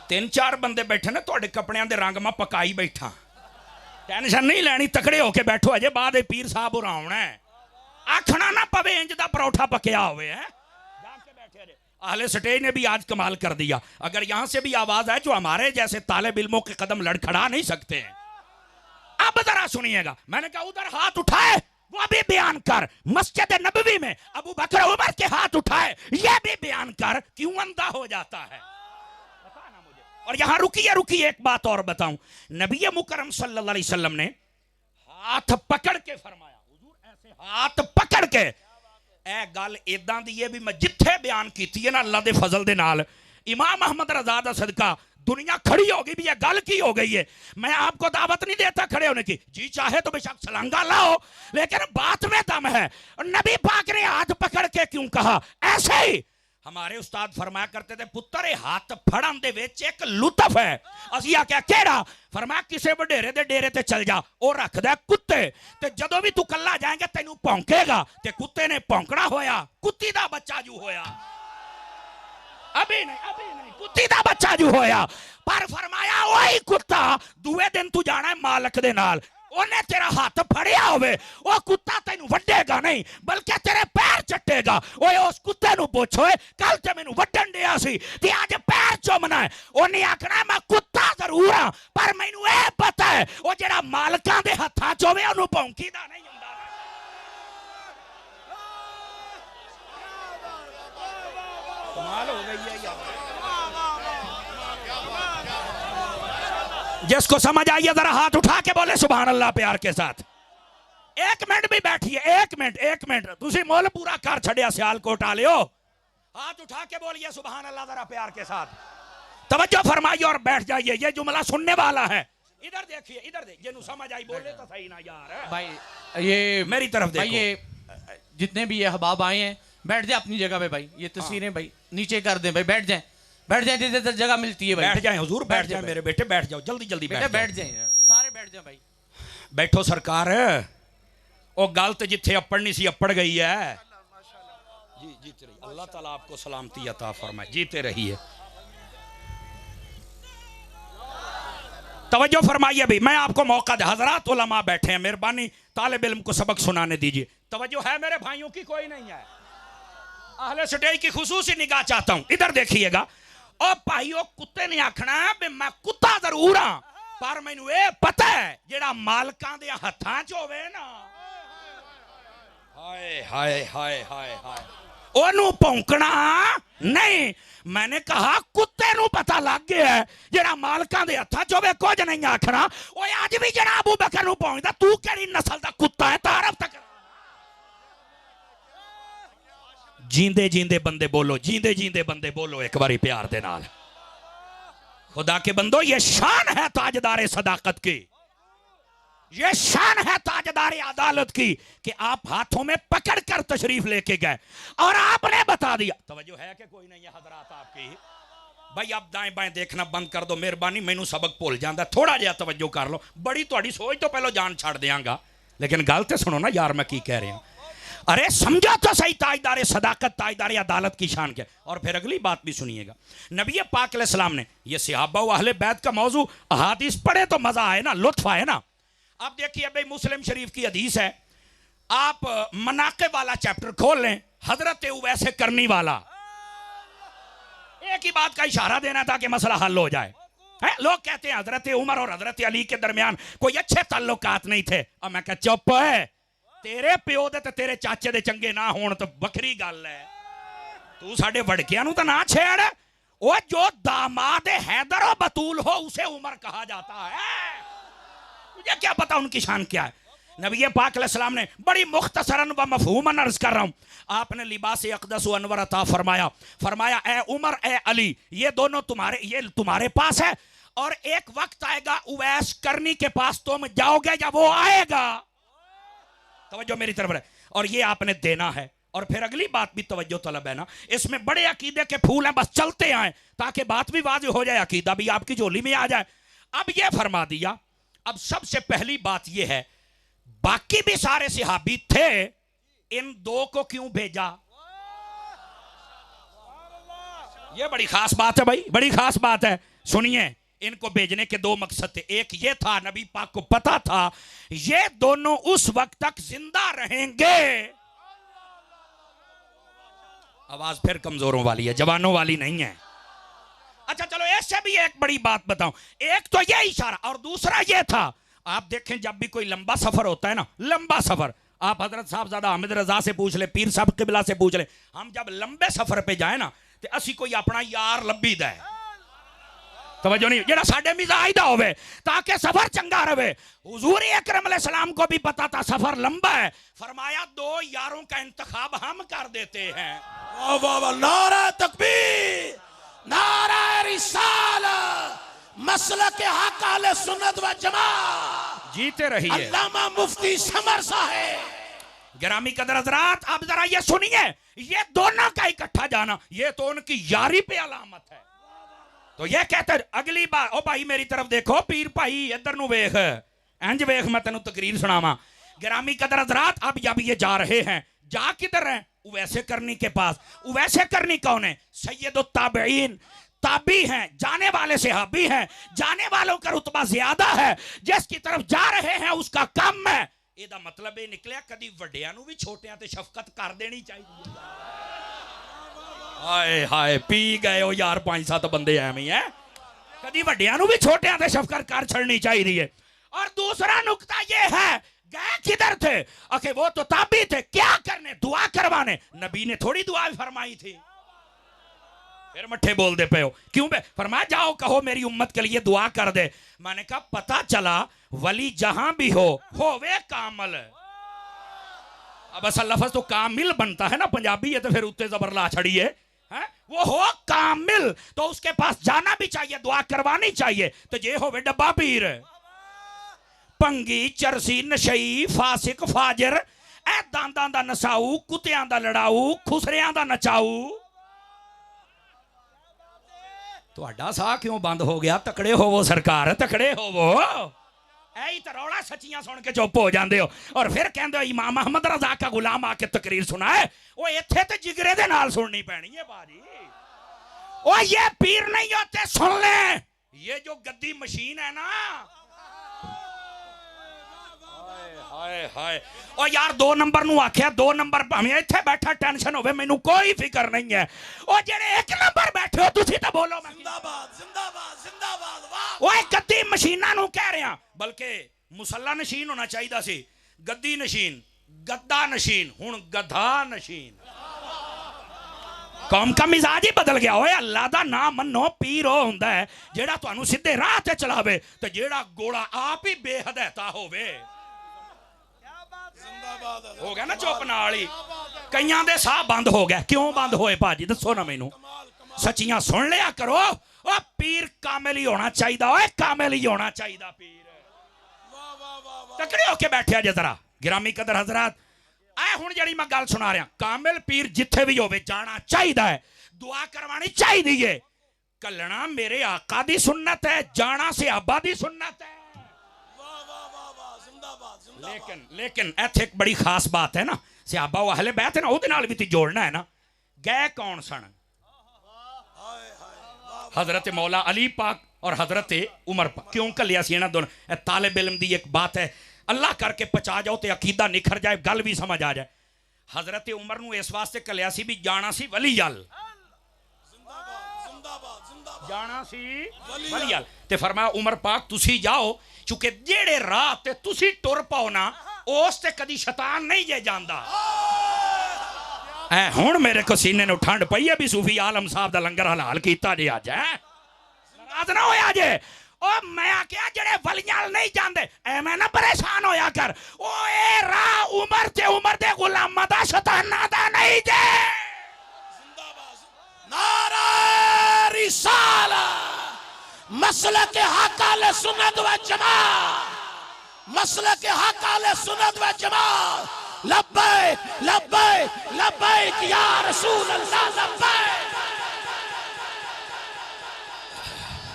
[SPEAKER 1] 3-4 बंदे बैठे ने थोड़े कपड़ियां दे रंग में पकाई बैठा टेंशन नहीं लैनी तकड़े होके बैठो अजे बाद पीर साहब उरा आना है आखना ना पवे इंज दा परोठा पकया होवे है जाके बैठे रे अहले स्टेज ने भी आज कमाल कर दिया। अगर यहां से भी आवाज है जो हमारे जैसे तालिब इल्मों के कदम लड़खड़ा नहीं सकते हैं। अब जरा सुनिएगा, मैंने कहा उधर हाथ उठाए वो भी बयान कर, मस्जिद नबवी में अबू बकर उमर के हाथ उठाए ये भी बयान कर, क्यों अंधा हो जाता है बताना मुझे। और यहां रुकिए एक बात और बताऊं, नबी मुकर्रम सल्लल्लाहु अलैहि वसल्लम ने हाथ पकड़ के फरमाया, हुजूर ऐसे हाथ पकड़ के ए गल इदां दी है भी मैं जिथे बयान कीती है ना अल्लाह दे फजल दे नाल इमाम अहमद रजा दा सदका दुनिया खड़ी होगी भी ये गल की हो गई है। मैं आपको दावत नहीं देता खड़े होने की, जी चाहे तो बेशक सलंगा लाओ, लेकिन बात में दम है। नबी पाक ने हाथ पकड़ के क्यों कहा? ऐसे ही हमारे उस्ताद फरमाया करते थे, पुत्र हाथ फड़न दे विच एक लुत्फ है। असी आख्या केड़ा? फरमाया किसी वडेरे दे डेरे ते चल जा, ओ रखदा कुत्ते ते जदों भी तू कल्ला जाएगा तेनू भौंकेगा ते कुत्ते ने भौंकना होया, कुत्ती दा बच्चा जू होया। अभी नहीं कुत्ती दा बच्चा जू होया। पर फरमाया वही कुत्ता दूए दिन तू जाना है मालक दे नाल, ओने तेरा हाथ फड़िया होवे ओ कुत्ता तेनू वड्डेगा नहीं बल्कि तेरे पैर चट्टेगा। ओए उस कुत्ते नू पूछो कल ते मैनू वड्डन दिया सी ते आज पैर चुमना है। ओने आखना मैं कुत्ता जरूर हां पर मैनू ए पता है ओ जेड़ा मालकां दे हत्थां च होवे ओनू भौंकीदा नहीं हुंदा। कमाल हो गई है यार। जिसको समझ आई है जरा हाथ उठा के बोले सुभान अल्लाह प्यार के साथ। एक मिनट भी बैठिए, एक मिनट तुसी मोल पूरा कर छड़िया सियालकोट आ लियो, हाथ उठा के बोलिए सुभान अल्लाह जरा प्यार के साथ। तवज्जो फरमाइए और बैठ जाइए, ये जुमला सुनने वाला है। इधर देखिए, इधर देखिए, जिन्हों समझ आई बोले तो सही ना यार
[SPEAKER 3] भाई। ये
[SPEAKER 1] मेरी तरफ देखो,
[SPEAKER 3] ये जितने भी ये अहबाब आए हैं बैठ जाए अपनी जगह पे भाई। ये तस्वीरें भाई नीचे कर दें भाई, बैठ जाए जिधर जगह मिलती है भाई।
[SPEAKER 1] बैठ जाए हुजूर, बैठ जाए मेरे बेटे, बैठ जाओ जल्दी
[SPEAKER 3] बैठ जाए सारे बैठ जाए भाई।
[SPEAKER 1] बैठो सरकार। ओ गल तो जिथे अपड़नी सी अपड़ गई है। जी जीते रहिए, अल्लाह ताला आपको सलामती अता फरमाए, जीते रहिए। तवज्जो फरमाइए भाई, मैं आपको मौका दे, हजरात उलमा बैठे हैं, मेहरबानी तालिब इल्म को सबक सुनाने दीजिए। तवज्जो है मेरे भाइयों की? कोई नहीं है? अहले स्टेज की खुसूसी निगाह चाहता हूं, इधर देखिएगा। ओ भाइयों कुत्ते ने आखना भी मैं कुत्ता जरूर हां पर मैनू ये पता है जेड़ा मालकां दे हत्थां च होवे ना, हाय हाय हाय हाय हाय, ओनू भौंकना नहीं। मैंने कहा कुत्ते नू पता लग गया है जेड़ा मालकां दे हत्थां च होवे कुछ नहीं आखना। ओए अज भी जेड़ा अबू बकर नू भौंकदा, तू केड़ी नस्ल दा कुत्ता है? तारफ तक जींदे जींदे बंदे बोलो, जींदे जींदे बंदे बोलो एक बारी प्यार दे नाल। खुदा के बंदो, ये शान है ताजदारे सदाकत की, ये शान है ताजदारे अदालत की कि आप हाथों में पकड़ कर तशरीफ लेके गए और आपने बता दिया। तवज्जो है कि कोई नहीं है हजरात आपकी? भाई आप दाएं बाएं देखना बंद कर दो मेहरबानी, मैनू सबक भुल जाता, थोड़ा जिहा तवज्जो कर लो। बड़ी तुहाडी सोच तो पहलो जान छड़ देंगा, लेकिन गल तो सुनो ना यार मैं की कह रहा हूं। अरे समझा तो सही, ताजदारे सदाकत ताजदारे अदालत की शान क्या। और फिर अगली बात भी सुनिएगा, नबी पाक अलैहिस्सलाम ने, ये सहाबा व अहले बैत का मौजू अहादीस पढ़े तो मजा आए ना, लुत्फ आए ना। अब देखिए भाई मुस्लिम शरीफ की हदीस है, आप मनाक़िब वाला चैप्टर खोल लें, हजरत उवैस करनी वाला, एक ही बात का इशारा देना था कि मसला हल हो जाए। है लोग कहते हैं हजरत उमर और हजरत अली के दरमियान कोई अच्छे ताल्लुकात नहीं थे। और मैं कहा चुप है, तेरे प्यो दे ते तेरे चाचे दे चंगे ना होण तो बखरी गल है, तू साडे वड़कियां नू तो ना छेड़। ओ जो दामाद हैदर और बतूल हो उसे उमर कहा जाता है, तुझे क्या पता उनकी शान क्या है। नबी पाक अलैहिस्सलाम ने बड़ी मुख्तसरन व मफहूमन अर्ज कर रहा हूं, आपने लिबास अक़दस व अनवर अता फरमाया, फरमाया ए उमर ए अली ये दोनों तुम्हारे पास है और एक वक्त आएगा उवैस करनी के पास तुम जाओगे जब वो आएगा। तवज्जो मेरी तरफ है, और ये आपने देना है। और फिर अगली बात भी तवज्जो तलब है ना, इसमें बड़े अकीदे के फूल हैं, बस चलते आए ताकि बात भी वाज़ेह हो जाए, अकीदा भी आपकी झोली में आ जाए। अब ये फरमा दिया, अब सबसे पहली बात ये है, बाकी भी सारे सहाबी थे, इन दो को क्यों भेजा? ये बड़ी खास बात है भाई, बड़ी खास बात है। सुनिए, इनको भेजने के दो मकसद थे। एक ये था, नबी पाक को पता था ये दोनों उस वक्त तक जिंदा रहेंगे आवाज फिर कमजोरों वाली है, जवानों वाली नहीं है। अच्छा चलो इससे भी एक बड़ी बात बताऊं। एक तो ये इशारा और दूसरा ये था, आप देखें जब भी कोई लंबा सफर होता है ना, लंबा सफर, आप हजरत साहबजादा हामिद रजा से पूछ ले, पीर साहब किबला से पूछ ले, हम जब लंबे सफर पे जाए ना तो असी कोई अपना यार लब्बी दे, तवज्जो नहीं, जेड़ा साडे मिजाज दा होवे ताकि सफर चंगा रहे। हुजूर अकरम अलैहिस्सलाम को भी पता था सफर लंबा है, फरमाया दो यारों का इंतखाब हम कर देते हैं।
[SPEAKER 2] वाह वाह वाह, नारा तकबीर, नारा रिसालत, मसलक हक अहले सुन्नत व जमात,
[SPEAKER 1] जीते रहिए
[SPEAKER 2] अल्लामा मुफ्ती समर साहब।
[SPEAKER 1] गिरामी कदर हजरात, आप जरा ये सुनिए, ये दोनों का इकट्ठा जाना ये तो उनकी यारी पे अलामत है। तो ये कहते अगली बार, ओ भाई मेरी तरफ देखो, पीर भाई इधर नु वेख, इंज वेख, मैं तेनू तकरीर सुनावा। गिरामी कदर हजरात, अब जब ये जा रहे हैं, जा किधर हैं? उवैसे करनी के पास। उवैसे करनी कौन है? सैयदुत ताबईन, ताबी हैं, जाने वाले सहाबी हैं, जाने वालों का रुतबा ज्यादा है, जिसकी तरफ जा रहे हैं उसका कम है। ਇਹਦਾ मतलब ये निकलिया कदी ਵੱਡਿਆਂ ਨੂੰ भी छोटियां ते शफकत कर देनी चाहिए। हाय हाय पी गए हो यार 5-7 बंदे एवं ही है, कदी ਵੱਡਿਆਂ ਨੂੰ भी छोटियां ते शफकत कर छड़नी चाहिए। और दूसरा नुक्ता ये है, गए किधर थे? अके वो तो ताबी थे, क्या करने? दुआ करवाने। नबी ने थोड़ी दुआ फरमाई थी। फिर मट्ठे बोल दे पे हो क्यों? बे फरमाया जाओ कहो मेरी उम्मत के लिए दुआ कर दे। मैंने कहा पता चला वली जहां भी हो वे कामल। अब असल लफ्ज तो कामिल बनता है ना पंजाबी है, तो फिर उत्ते जबर ला छड़िए, वो हो कामिल तो उसके पास जाना भी चाहिए, दुआ करवानी चाहिए। तो ये हो वे डब्बा पीर, पंगी चरसी नशई फासिक फाजिर, ए दांदां दा नसाऊ, कुत्तियां दा लड़ाऊ, खुसरियां दा नचाऊ। ਤੁਹਾਡਾ ਸਾਹ क्यों बंद हो गया? तकड़े होवो सरकार, तकड़े होवो। ऐ तो रौला सचियां सुन के चुप हो जाते हो और फिर कहते हो इमाम अहमद रजा का गुलाम आके तकरीर सुनाए। वो इत्थे ते जिगरे दे नाल सुननी पैनी है बाजी। ओ ये पीर नहीं होते, सुन ले, ये जो गद्दी मशीन है ना, हाय हाय। और यार 2 नंबर नु आख्या, 2 नंबर भावें इत्थे बैठा टेंशन होवे, मैनू कोई फिक्र नहीं है। ओ जेड़े 1 नंबर बैठे हो तुसी तो बोलो
[SPEAKER 2] जिंदाबाद जिंदाबाद जिंदाबाद। वाह,
[SPEAKER 1] ओए गद्दी मशीनां नु कह रहे हैं, बल्कि मुसल्ला नशीन होना चाहिए सी, गद्दी नशीन, गद्दा नशीन, हुण गधा नशीन। कौम का मिजाज ही बदल गया। ओए अल्लाह दा नाम मनो, पीर हो हुंदा है जेड़ा तुहानू सीधे राह ते चलावे, ते जेड़ा गोड़ा आप ही बेहदायता होवे। हो गया ना चुप नाल ही, कईयां दे साह बंद हो गया। क्यों बंद होए भाजी दसो ना मैनू? सच्चियां सुन लिया करो। ओ पीर कामिल ही होना चाहिए, ओए कामिल ही होना चाहिए पीर। तकड़े होके बैठे जे जरा गिरामी कदर हजरात। ऐ हुण जेड़ी मैं गल सुना रहा, कामिल पीर जिथे भी होवे जाना चाहिए है, दुआ करवानी चाहिए। कलना मेरे आका दी सुन्नत है, जाना सहाबा दी सुन्नत है। लेकिन इत्थे एक बड़ी खास बात है ना, सहाबा वो अहले बैत है ना, उहदे नाल भी ती जोड़ना है ना। गए कौन सन? हजरत मौला अली पाक और हजरत उमर पाक। क्यों कलिया सी इन्हां दोनों? तालिब इल्म दी एक बात है, अल्लाह करके पचा जाओ तो अकीदा निखर जाए, गल भी समझ आ जाए। हजरत उमर नू इस वास्ते कलिया सी भी जाना सी वली अल, जाना सी वली अल। ते फरमाया उमर पाक तुसी जाओ, चूंकि जेड़े राह ते तुसी टुर पाओ ना उस ते कदी शैतान नहीं जे जांदा। ऐ हुण मेरे को सीने नू ठंड पई है भी सूफी आलम साहब दा लंगर हलाल कीता जे अज। नाराज ना होया जे। ओ मैं आख्या जेड़े वलियां नहीं जांदे एवें ना परेशान होया कर। ओ ए राह उमर दे गुलामां दा शैतानां दा नहीं जे।
[SPEAKER 2] नारा रिसालत, मसलक हक अहले सुन्नत व जमात, मसलक हक अहले सुन्नत व जमात। लब्बैक लब्बैक लब्बैक या रसूल अल्लाह, लब्बैक।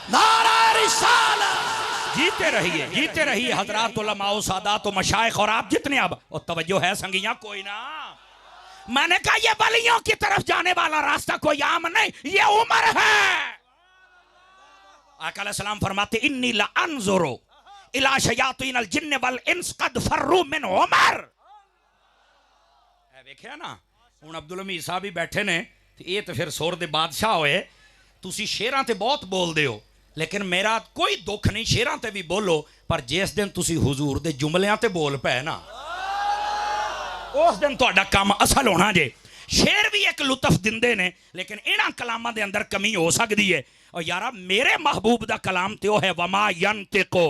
[SPEAKER 2] नारा रिसालत।
[SPEAKER 1] जीते रहिए हजरात उलमा सादात व मशाइख और आप जितने। अब और तवज्जो है संगियां कोई ना, मैंने कहा ये वलियों की तरफ जाने वाला रास्ता कोई आम नहीं, ये उमर है। आका अलैहिस्सलाम फरमाते इन्नी ला अनजुरु इला शयातीन अल जिन्न वल इंस कद फर्रू मिन उमर। देखिया ना, हुण अब्दुल हमीद साहब भी बैठे ने, ये तो फिर सुर दे बादशाह होए। तुसी शेरां ते बहुत बोलदे हो, लेकिन मेरा कोई दुख नहीं, शेरां ते भी बोलो, पर जिस दिन तुसी हुजूर दे जुमलियां ते बोल पे ना, उस दिन तुहाडा काम असल होना जे। शेर भी एक लुत्फ दिंदे ने, लेकिन इन्हां कलामां दे अंदर कमी हो सकदी है। और यारा मेरे महबूब दा कलाम ते ओ है वमा यंतिको।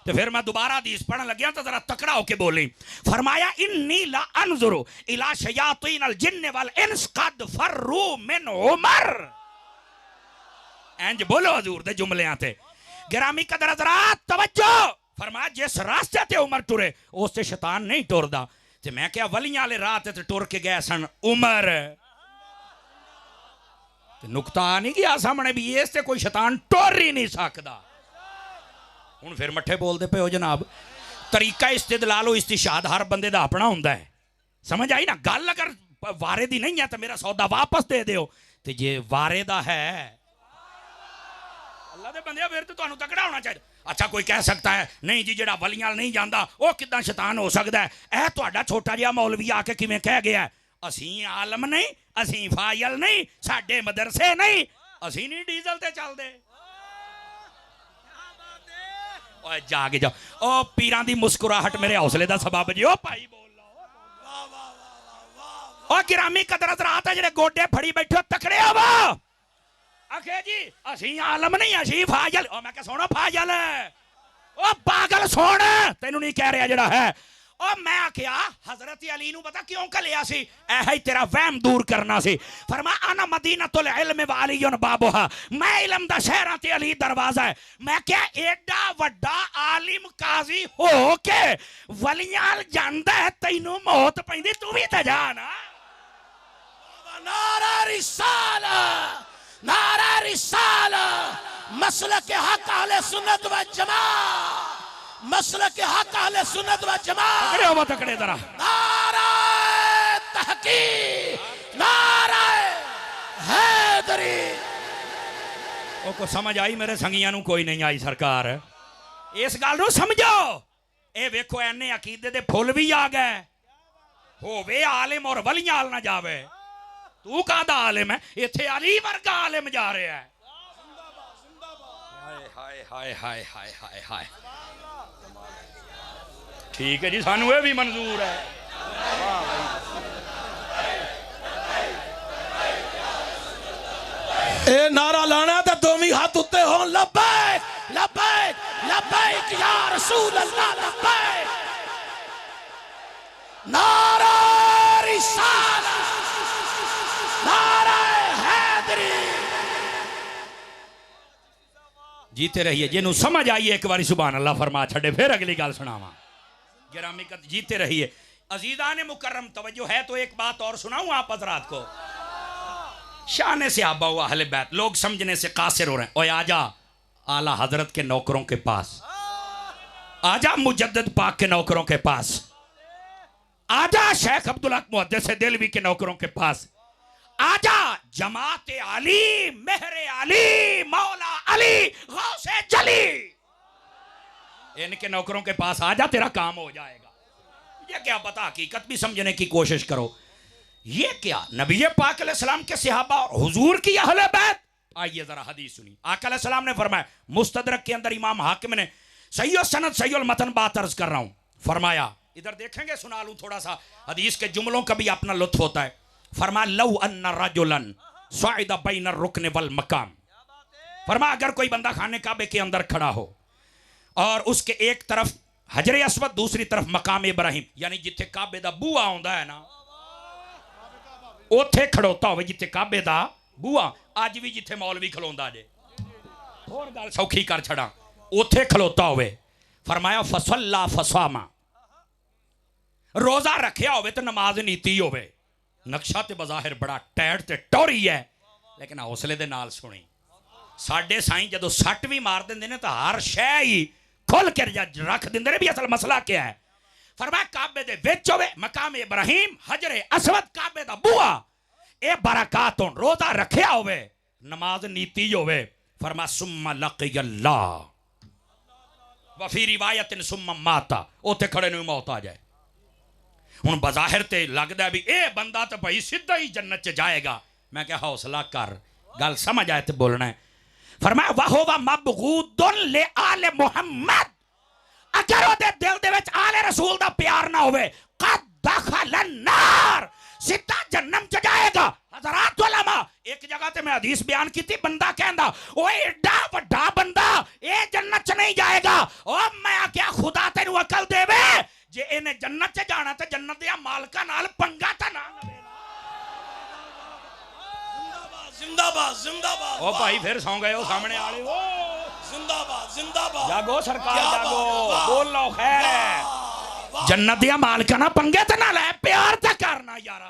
[SPEAKER 1] तो फिर मैं दोबारा हदीस पढ़न लग्या तो जरा तकड़ा होके बोली। फरमाया इन्नी ला अनजुरु इला शयातीन अल जिन्न वल इंस कद फर्रू मिन उमर। इंज बोलो हुजूर दे जुमलियां ते। गिरामी कदर हज़रात तवज्जो। फरमाया जिस रास्ते ते उमर टुरे उस ते शैतान नहीं टुरदा। ते मैं क्या वलियां वाले राह ते टुर के गए सन उमर। ते नुकता नहीं गया सामने भी इस ते कोई शैतान टुर ही नहीं सकदा। हुण फिर मट्ठे बोलते पे हो जनाब। तरीका इस्तिदलाल हो इस्तिशाद हर बंदे दा अपना हुंदा है। समझ आई ना गल? अगर वारे दी नहीं है तो मेरा सौदा वापस दे दिओ, ते जे वारे दा है अल्लाह दे बंदे फिर तो तुहानू तकड़ा होना चाहिए। अच्छा कोई कह सकता है नहीं जी जेड़ा वलियां नहीं जांदा वो किदां शैतान हो सकदा है? ए तुहाडा छोटा जिहा मौलवी आके किवें कह गया असीं आलम नहीं, असीं फायल नहीं, साडे मदरसे नहीं, असीं नहीं डीजल ते चलदे। जागे जाओ ओ पीरां दी मुस्कुराहट मेरे हौसले दा सबब जी। ओ भाई बोल लो ओ गिरामी कदर हज़रात जेड़े गोडे फड़ी बैठे तकड़े हो आखे जी असीं आलम नहीं असीं फाजल। ओ मैं कह सुनो फाजल ओ पागल सुन तेनू नहीं कह रहा जेड़ा है। ओ मैं आख्या हजरत अली नू पता क्यों घलिया सी? ऐ तेरा वहम दूर करना सी। फरमा अना मदीनतुल इल्म व अलीयुन बाबुहा। मैं इल्म दा शहर ते अली दरवाजा है। मैं क्या एडा वड्डा आलिम काजी हो के वलियां जांदा है तैनू मौत पैंदी तू भी ते जा ना।
[SPEAKER 2] नारा रिसाला, नारा रिसाला, मसलक के हक अहले सुन्नत व जमात, मसलक के हक अहले सुन्नत व जमात।
[SPEAKER 1] तकड़े हो तकड़े जरा।
[SPEAKER 2] नारा तहकीक, नारा हैदरी।
[SPEAKER 1] ओ को समझ आई मेरे संगियां नू? कोई नहीं आई सरकार। इस गल नू समझो। ए वेखो एने अकीदे दे फुल भी आ गए। होवे आलिम और वलियां आल ना जावे। तू कादा आलिम है? इत्थे अली वर्गा आलिम जा रहा है। हाय हाय हाय हाय हाय हाय। ठीक है जी सानू ये भी मंजूर है।
[SPEAKER 2] ए नारा लाना तो दोवी हाथ उत्ते हो। लब्बैक लब्बैक लब्बैक या रसूल अल्लाह लब्बैक। नारा रिसाला, नारा हैदरी।
[SPEAKER 1] जीते रहिए। जिन्हों समझ आई एक बारी सुभान अल्लाह फरमा छड़े फिर अगली गल सुनावा। गिरामी कद जीते रहिए। अजीजा ने मुकर्रम तवज्जो है तो एक बात और सुनाऊं आप हजरात को। शान सहाबा व अहले बैत लोग समझने से कासिर हो रहे हैं। ओए आजा आला हजरत के नौकरों के पास, आजा मुजद्दिद पाक के नौकरों के पास, आजा शेख अब्दुल हक मुहद्दिस दिलवी के नौकरों के पास, आजा जमात अली, मेहरे अली, मौला अली, गौसे जली, इनके नौकरों के पास आजा, तेरा काम हो जाएगा। ये क्या पता, हकीकत भी समझने की कोशिश करो। ये क्या नबी पाक अलैहिस्सलाम के सहाबा और हुजूर की अहले बैत। आइए जरा हदीस सुनी। आका अलैहिस्सलाम ने फरमाया, मुस्तदरक के अंदर इमाम हाकिम ने सहीह सनद सहीह मतन बात अर्ज कर रहा हूं, फरमाया इधर देखेंगे, सुना लूं थोड़ा सा, हदीस के जुमलों का भी अपना लुत्फ होता है। फरमाया लौ अन्ना रजुलन साइदा बैन रुकन वल मकाम। फरमाया अगर कोई बंदा खाने काबे के अंदर खड़ा हो और उसके एक तरफ हजरे अस्वद दूसरी तरफ मकाम इब्राहिम, यानी जिथे काबे दा बूआ आउंदा है ना, उथे खड़ोता हो जिथे काबे दा बूआ, अज भी जिथे मौलवी खलोंदा जे, और गल सौखी कर छड़ा, उथे खलोता होवे। फरमाया फसल्ला फसामा, रोजा रखिया होवे तो नमाज नीति होवे। नक्शा ते बज़ाहिर बड़ा टैट ते टोरी है, लेकिन हौसले दे नाल सुनी। साडे साईं जदों सट भी मार देंदे ने तो हर शै ही खुल के रख देंदे ने भी असल मसला क्या है। फरमाया काबे दे विच होवे मकाम इब्राहिम, हजरे अस्वद काबे दा बूआ, ए बरकात होन, रोजा रखिया होवे, नमाज नीति होवे। फरमा सुम्मा लक़ियल्लाह व फी रिवायतिन सुम्मा माता, ओथे खड़े नु मौत आ जाए। हुण बज़ाहिर ते लगदा भी ये बंदा तो भाई सीधा ही जन्नत च जाएगा। मैं क्या हौसला कर, गल समझ आए तो बोलना है। फरमाया वहुवा मबगूदुन ले आले मुहम्मद, अगर ओदे दिल दे विच आले रसूल दा प्यार ना होवे कद दखल नार, सीधा जन्नम च जाएगा। हज़रात उलमा एक जगह ते मैं हदीस बयान की थी, बंदा कहंदा ओए एडा वड्डा बंदा ये जन्नत च नहीं जाएगा। ओ मैं क्या खुदा तेनू अकल देवे, जे इन्हें जन्नत च जाना ते जन्नत दे मालकां नाल पंगा ता ना लवे।
[SPEAKER 2] जिंदाबाद जिंदाबाद।
[SPEAKER 1] ओ भाई फिर सौ गए हो सामने वाले हो।
[SPEAKER 2] जिंदाबाद जिंदाबाद।
[SPEAKER 1] जागो सरकार जागो, बोलो खैर है। जन्नत दे मालकां ना पंगे ते ना ले, प्यार ते करना यारा।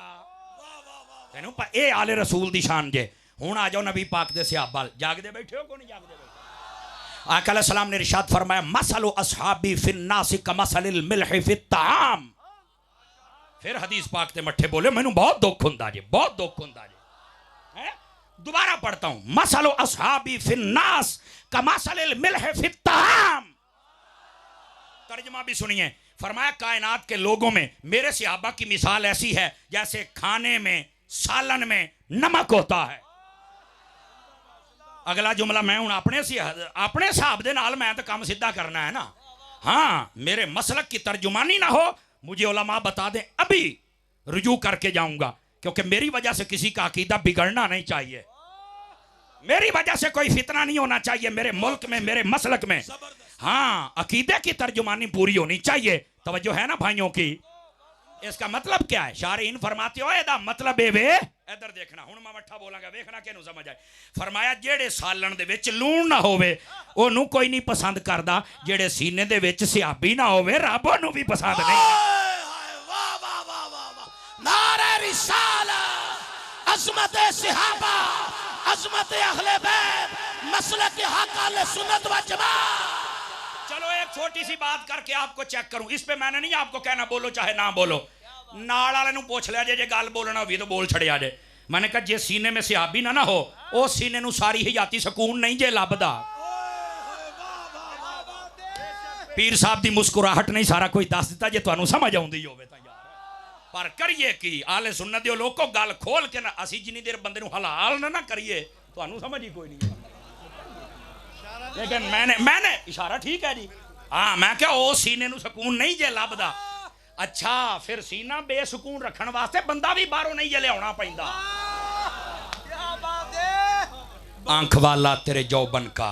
[SPEAKER 1] तेनू ए आले रसूल दी शान जे। हुण आ जाओ नबी पाक दे सहाबा, जागदे बैठे हो को नहीं जागदे बैठे? आका अलैहि सलाम ने इरशाद फरमाया मसलु अस्हाबी फिन्नास कमसलिल मिल्हि फित्ताम। फिर हदीस पाक ते मट्ठे बोले मैनू बहुत दुख हुंदा जे, बहुत दुख हुंदा जे। हैं दोबारा पढ़ता हूं, मसलु अस्हाबी फिन्नास कमसलिल मिल्हि फित्ताम। तर्जुमा भी सुनिए। फरमाया कायनात के लोगों में मेरे सहाबा की मिसाल ऐसी है जैसे खाने में सालन में नमक होता है। अगला जुमला मैं हूं अपने हिसाब दे नाल मैं तो काम सीधा करना है ना। हाँ मेरे मसलक की तर्जुमानी ना हो, मुझे उलमा बता दें, अभी रुजू करके जाऊंगा, क्योंकि मेरी वजह से किसी का अकीदा बिगड़ना नहीं चाहिए, मेरी वजह से कोई फितना नहीं होना चाहिए मेरे मुल्क में, मेरे मसलक में। हाँ अकीदे की तर्जुमानी पूरी होनी चाहिए। तवज्जो है ना भाइयों की? इसका मतलब क्या है? शारीन फरमाते हो एदा मतलब ए वे, इधर देखना हुण मैं मट्ठा बोलांगा, देखना किहनू समझ आए। फरमाया जेड़े सालन दे विच लूण ना होवे ओनू कोई नहीं पसंद करदा, जेड़े सीने दे विच सियाबी ना होवे रब ओनू भी पसंद नहीं।
[SPEAKER 2] वाह वाह वाह वाह। नारे रिसाला, अज़मत सहाबा, अज़मत अहले बैत, मसलक हक अहले सुन्नत व जमात।
[SPEAKER 1] चलो एक छोटी सी बात करके आपको चेक करूं, इस पे मैंने नहीं आपको कहना बोलो चाहे ना बोलो, नाल वाले नूं पूछ लिया जे गल बोलना होवी तो बोल छड़िया जे। मैंने कहा जे सीने में सियाबी ना हो ओ सीने नूं सारी हयाती सुकून नहीं जे लभदा। पीर साहब दी मुस्कुराहट नहीं सारा कोई दस दिता जे तुहानूं समझ आउंदी होवे तां यार। पर करिए की आले सुन्नत दे लोगों गल खोल के ना, असी जिन्नी देर बंदे नूं हलाल ना करिए तुहानूं समझ ही कोई नहीं। लेकिन मैंने इशारा ठीक है जी। हाँ मैं क्या ओ सीने नूं सुकून नहीं जे लभदा। अच्छा फिर सीना बेसुकून रखण वास्ते बंदा भी बाहरों नहीं जे लियाउणा पैंदा। आंख वाला तेरे जौबन का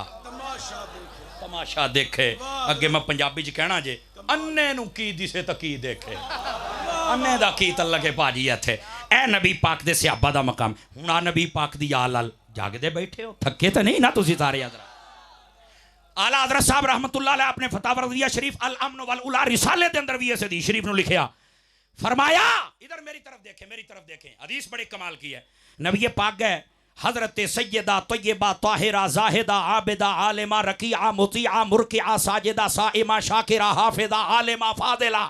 [SPEAKER 1] तमाशा देखे। अगे मैं पंजाबी च कहना जे अन्ने नूं की दिसे तां की देखे, अन्ने दा की तलके भाजी इत्थे। ए नबी पाक दे सहाबा दा मकाम। हुण आ नबी पाक दी आल जागदे बैठे हो, थके तो नहीं ना तुसीं सारे? हज़रात आला हज़रत साहब रहमतुल्लाह अलैह अपने फतावा रज़िया शरीफ अल अम्न वल उला रिसाले दे अंदर भी इस हदीस शरीफ नु लिखिया। फरमाया इधर मेरी तरफ देखें, मेरी तरफ देखें, हदीस बड़े कमाल की है। नबी पाक गए हज़रत सय्यदा तय्यबा ताहिरा जाहिदा आबिदा आलिमा रकीआ मुतीआ मुरकिआ साजिदा साइमा शाकिरा हाफिजा आलिमा फादिला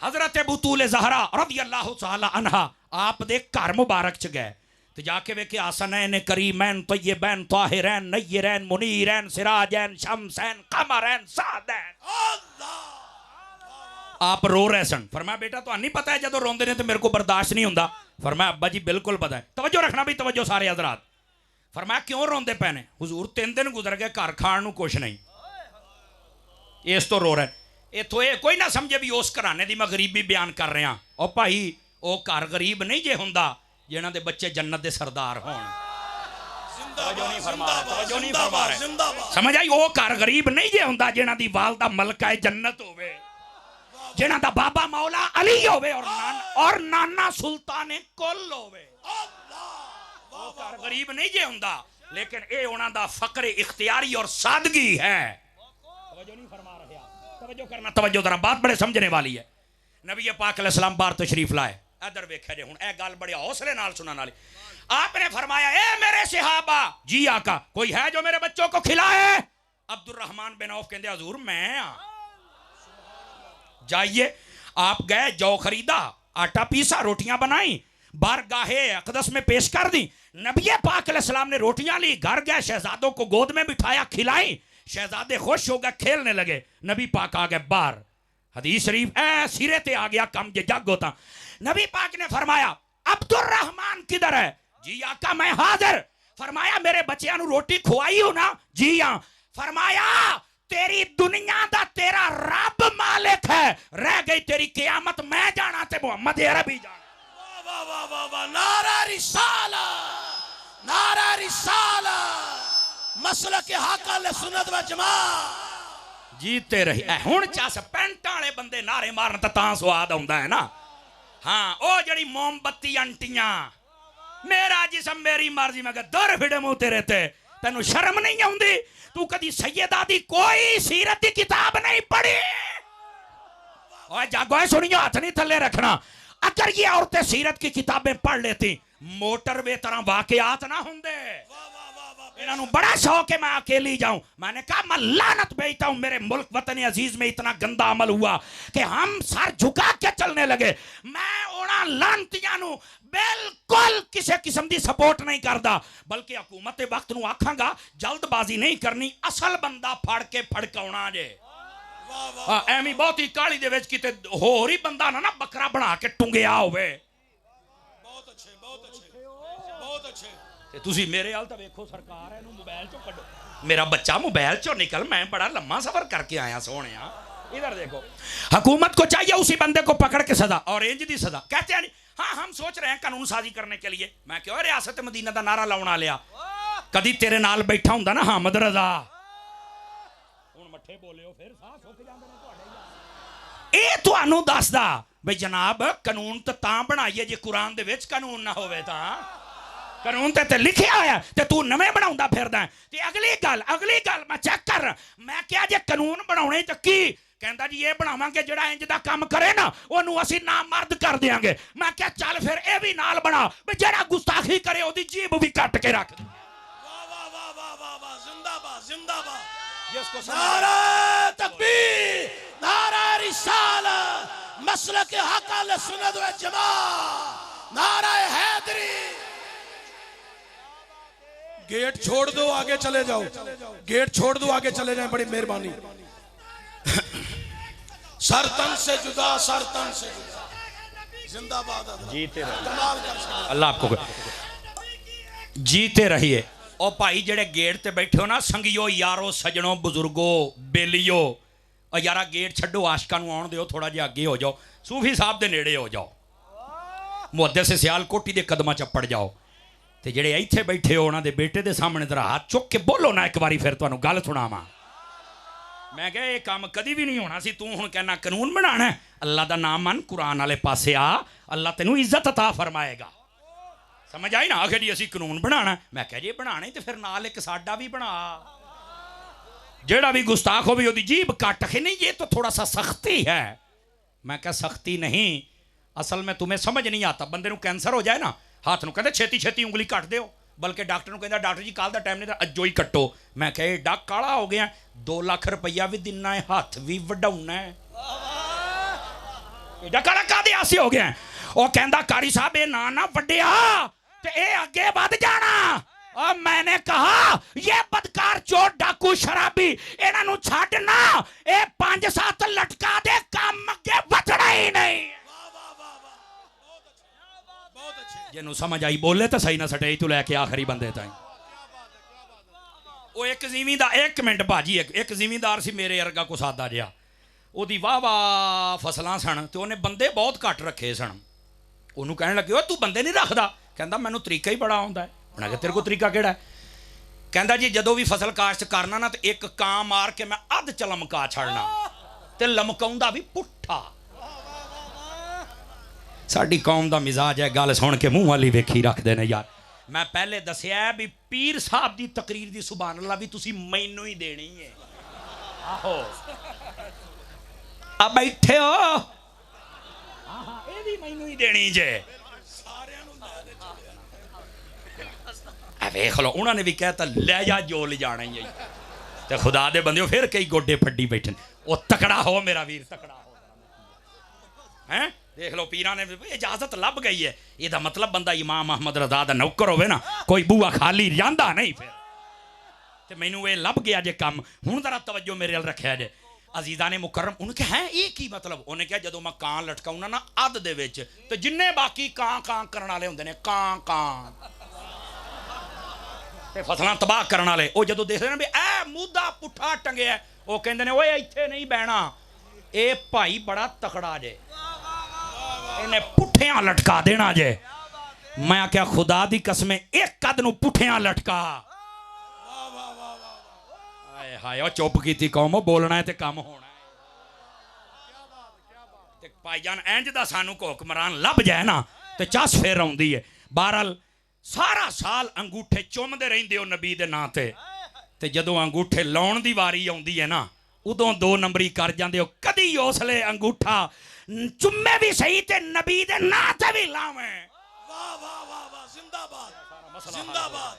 [SPEAKER 1] हज़रत बुतूल ज़हरा रज़ियल्लाहु तआला अन्हा आप दे घर मुबारक च गए तो जाके वे आसनैन करीमैन तय्यबैन ताहिरैन नय्यरैन मुनीरैन सिराजैन शमसैन कमरैन सादैन। आप रो रहे सन। फरमाया बेटा तो नहीं पता है जब रोंदे ने तो मेरे को बर्दाश्त नहीं होता। फरमाया अब्बा जी बिल्कुल पता है। तवज्जो रखना भी, तवज्जो सारे हज़रात। फरमाया क्यों रोंदे पे ने? हुजूर 3 दिन गुजर गए घर खाण नूं कुछ नहीं, इस तो रो रहे। इथों ये कोई ना समझे भी उस घराने की मैं गरीबी बयान कर रहा। और भाई वो घर गरीब नहीं जे हुंदा जिन्हां दे बच्चे जन्नत दे सरदार होण। समझ आई? वो घर गरीब नहीं जे हुंदा जिन्हां दी वालदा मलका जन्नत होवे, जिन्हां दा बाबा मौला अली होवे और नाना सुल्तान कुल होवे। वो घर गरीब नहीं जे हुंदा, लेकिन ये उन्हां दा फक्र इख्तियारी और सादगी है। तवज्जो नहीं फरमा रहे आप, तवज्जो करना, तवज्जो जरा, बात बड़े समझने वाली है। नबी पाक अलैहिस्सलाम बाहर तशरीफ लाए। इधर वेख्या जे हुण ए गल बड़े हौसले नाल सुनने वाली। आपने फरमाया ए मेरे सहाबा, जी आका कोई है जो मेरे बच्चों को खिलाए? अब्दुर्रहमान बिन औफ कहंदे हुजूर मैं। जाइए आप गए, जौ खरीदा, आटा पीसा, रोटियां बनाई, बारगाहे अक़दस में पेश कर दी। नबी पाक अलैहिस्सलाम ने रोटियां ली, घर गए, शहजादों को गोद में बिठाया, खिलाई, शहजादे खुश हो गए, खेलने लगे। नबी पाक आ गए बाहर। हदीस शरीफ ऐ सिरे ते आ गया कम जे जग होता। नबी पाक ने फरमाया अब्दुल रहमान किधर है? जी आका मैं हाजिर। फरमाया मेरे बच्चियां नु रोटी खुआई हो ना? जी हां। फरमाया तेरी दुनिया दा तेरा रब मालिक है, रह गई तेरी क़यामत मैं जाना ते मोहम्मद अरबी जाना।
[SPEAKER 2] वाह वाह वाह वाह, नारा रिसाला, नारा रिसाला, मसलक के हक अहले सुन्नत व जमात
[SPEAKER 1] जीते रही। हुण चस पेंट वाले बंदे नारे मारन तां स्वाद आउंदा है ना। हाँ ओ जड़ी मोमबत्ती आंटियां मेरा जिसम मेरी मर्जी, मैं दूर फिड़े मुंह तेरे ते, तेनू शर्म नहीं आउंदी? तू कदी सैयदा दी कोई सीरत की किताब नहीं पढ़ी? ओए जागो सुनियो, हाथ नहीं थल्ले रखना। अगर ये औरतें सीरत की किताबें पढ़ लेती मोटरवे तरह वाकयात ना होंगे। इन्होंने बड़ा शौक है मैं अकेली जाऊं। मैंने कहा मैं लानत भेजता हूं, मेरे मुल्क वतन अजीज में इतना गंदा अमल हुआ कि हम सर झुका के चलने लगे। मैं उन्हां लानतियां नु बिल्कुल किसी किस्म की सपोर्ट नहीं करता, बल्कि हुकूमत वक्त नु आखांगा जल्दबाजी नहीं करनी, असल बंदा फड़ के फड़काउणा जे। एवं बहुत ही काली दे विच किते होर ही बंदा ना बकरा बना के टुंगिया होवे।
[SPEAKER 2] बहुत अच्छे, बहुत अच्छे, बहुत अच्छे।
[SPEAKER 1] ते तुसी मेरे हाल तो वेखो, सरकार इहनू मोबाइल चो कड्डो। मेरा बच्चा मोबाइल चो निकल, मैं बड़ा लम्मा सफर करके आया सोहणिया। इधर देखो, हुकूमत को चाहिए उसी बंदे को पकड़ के सजा, और इंज दी सजा। कहते हैं हाँ हम सोच रहे हैं कानून साजी करने के लिए। मैं क्यों रियासत मदीना का नारा लाउणा लिया? कदी तेरे नाल बैठा हुंदा ना हामद रजा, हुण मट्ठे बोलियो फिर साह सुक जांदे ने तुहाडे। ये तुहानू दसदा बई जनाब कानून तां बनाइए जे कुरान दे विच कानून ना होवे तां। कानून ते लिखिया होया ते तू नवें बनाउंदा फिरदा है। ते अगली गल मैं चेक कर, मैं क्या जे कानून बनाउणे ते की कहंदा जी ये बनावांगे जेड़ा इंज दा काम करे ना ओनू असीं नामर्द कर देंगे। मैं क्या चल फिर ए भी नाल बना बई जेड़ा गुस्ताखी करे ओदी जीभ भी कट के रख दे।
[SPEAKER 2] वाह वाह वाह वाह वाह वाह, जिंदाबाद जिंदाबाद।
[SPEAKER 1] जिसको
[SPEAKER 2] नारा तकबीर, नारा रिसाला, मसलक के हक अहले सुन्नत व जमात, नारा हैदरी। गेट छोड़ दो, आगे चले जाओ, गेट छोड़ दो, आगे चले जाएं, बड़ी मेहरबानी। सर तन से जुदा, सर तन से जुदा, जिंदाबाद।
[SPEAKER 1] जीते रहिए,
[SPEAKER 2] कमाल कर सकते
[SPEAKER 1] अल्लाह आपको जीते रहिए। और भाई जेड़े गेट ते बैठे हो ना संगियो यारो सजनों बुजुर्गो बेलियो, और यारा गेट छड्डो, आशकां नूं आउण दिओ, थोड़ा जिहा अगे हो जाओ, सूफी साहब दे नेड़े हो जाओ, मुहद्दिस सियालकोटी दे कदमां च पड़ जाओ। ते जेड़े इत्थे बैठे हो उन्हां दे बेटे दे सामने जरा हाथ चुक के बोलो ना एक बारी, फिर तुहानूं गल सुणावां। मैं कहा ये काम कदी भी नहीं होना सी, तू हुण कहना कानून बनाना है। अल्लाह दा नाम मन, कुरान वाले पासे आ, अल्लाह तेनू इज्जत अता फरमाएगा। समझ आई ना? आखिर जी असीं कानून बनाना। मैं कहा जे बनाने तो फिर नाल एक साडा भी बना, जेड़ा भी गुस्ताख हो भी ओदी जीभ कट के। नहीं ये तो थोड़ा सा सख्ती है। मैं कहा सख्ती नहीं, असल में तुम्हें समझ नहीं आता। बंदे नूं कैंसर हो जाए ना, हाथ नूं कहंदे छेती छेती उंगली कट दिओ, बल्कि डॉक्टर नूं कहंदा डॉक्टर जी कल दा टाइम नहीं था, अज्जो ही कट्टो। मैं कहा डक काला हो गया, 2 लाख रुपया भी दिना है, हाथ भी वढाउणा है, एडा काला कादे आसे हो गया? वो कहंदा कारी साहब ये ना वड्डिया ते ए आगे बढ़ जाना। और मैंने कहा ये बदकार चोर डाकू शराबी इन्हां नूं छड्ड ना, ए 5-7 लटका दे, काम अगे वधना ही नहीं। जिन्हों समझ आई बोले तो सही ना सटे तू लैके आखिरी बंदे ताईं। वो एक जिमींदार, एक मिनट भाजी, एक जिमींदार सी मेरे अर्गा को सादा जिहा, ओदी वाह वाह फसलां सन ते उन्हें बंदे बहुत घट रखे सन। उन्होंने कहने लगे तू बंदे नहीं रखदा? कहंदा मैनूं तरीका ही बड़ा आउंदा है। उन्हें कहा तेरे को तरीका केड़ा है? कहंदा जी जदों भी फसल काश्त करना ना तो एक कां मार के मैं अध च लमका छड़ना, ते लमकाउंदा भी पुट्ठा। साडी कौम दा मिजाज है, गल सुन के मुंह वाली वेखी रखदे ने यार। मैं पहले दसिया भी पीर साहब दी तकरीर दी सुभान अल्लाह भी तुसी मैनू ही देनी है। आहो आ बैठे हो, ये भी मैनू ही देनी जे। वेख लो उन्होंने भी कहता ले जा जो ले जाना ही है। तो खुदा दे बंदे फिर कई गोडे फड्डी बैठे। वो तकड़ा हो मेरा वीर, तकड़ा हो हैं। देख लो पीरा ने इजाजत लभ गई है, यदा मतलब बंदा इमाम अहमद रजा दा नौकर होवे ना, कोई बूआ खाली जांदा नहीं। फिर ते मैनू ये लभ गया जे काम। हुण जरा तवज्जो मेरे अल रखिया जे। अजीजा ने मुकर्रम उन्हें कहा है ये की मतलब, उन्हें कहा जदों मैं कां लटकाउना ना अध दे विच ते जिन्ने बाकी कां कां करन वाले हुंदे ने कां कां ते फसलां तबाह करन वाले, ओ जदों देखदे ने भी ए मूदा पुट्ठा टंगिया, ओ कहंदे ने ओए इत्थे नहीं बहना, ए भाई बड़ा तकड़ा जे, इन्हें पुट्ठियां लटका देना जे। मैं आख्या खुदा दी कसम एक कद नूं पुट्ठियां लटका। हाय ओ चुप कीती कौम, बोलना है ते काम होना है। ते भाईजान इंज दा सानू हुक्मरान लभ जाए ना ते चस फेर आउंदी है। बहरहाल सारा साल अंगूठे चुमदे रहिंदे हो नबी दे नां ते जदों अंगूठे लाउण दी वारी आउंदी है ना उदों 2 नंबरी कर जांदे हो। कदी उसले अंगूठा चुम्मे भी सही ते नबी दे नां ते भी लावें।
[SPEAKER 2] वाह वाह वाह वाह, जिंदाबाद जिंदाबाद।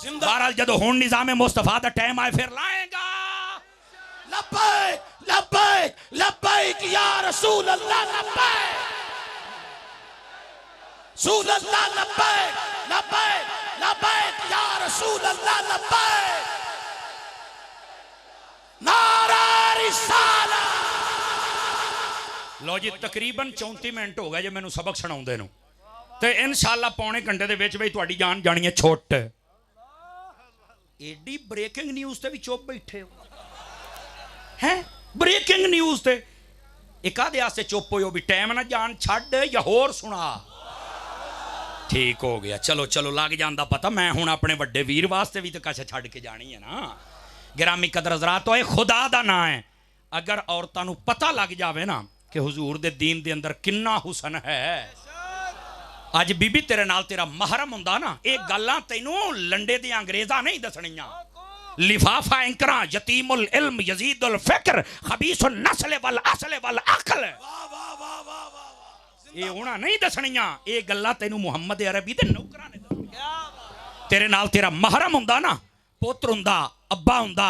[SPEAKER 1] बहरहाल जदों हुण निज़ामे मुस्तफा दा टाइम आए फिर लाएगा।
[SPEAKER 2] लब्बैक लब्बैक लब्बैक या रसूल अल्लाह, लब्बैक रसूल अल्लाह, लब्बैक लब्बैक लब्बैक या रसूल अल्लाह, लब्बैक। नारा रिसाला।
[SPEAKER 1] लो जी तकरीबन 34 मिनट हो गए जे मैनू सबक सुणाउंदे नूं ते इंशाअल्लाह पौने घंटे दे विच तुहाडी जान जानी है छुट। एडी ब्रेकिंग न्यूज़ ते भी चुप बैठे हो हैं? ब्रेकिंग न्यूज़ ते एक आधे आस्ते चुप हो भी टाइम ना जान छड़ या होर सुना। ठीक हो गया, चलो चलो लग जांदा पता। मैं हुण अपने वड्डे वीर वास्ते भी तो कछ छड़ के जानी है ना। गिरामी कदर हज़रात, तो खुदा दा नाम है। अगर औरतां नूं पता लग जावे ना कि हुजूर दे दीन दे अंदर किन्ना हुसन है। अज बीबी तेरे नाल तेरा महरम हुंदा ना, ये गल्लां तैनूं लंडे दी अंग्रेज़ा नहीं दसणियां। लिफाफा इंकरा यतीमुल इल्म यजीदुल फिक्र खबीसुन नस्ल वल असल वल अक्ल, ये होना नहीं दसणियां। ये गल्लां तैनूं मुहम्मद अरबी दे नौकरां ने दसणियां। तेरे नाल तेरा महरम हुंदा ना, पुत्र हुंदा, अब्बा हुंदा,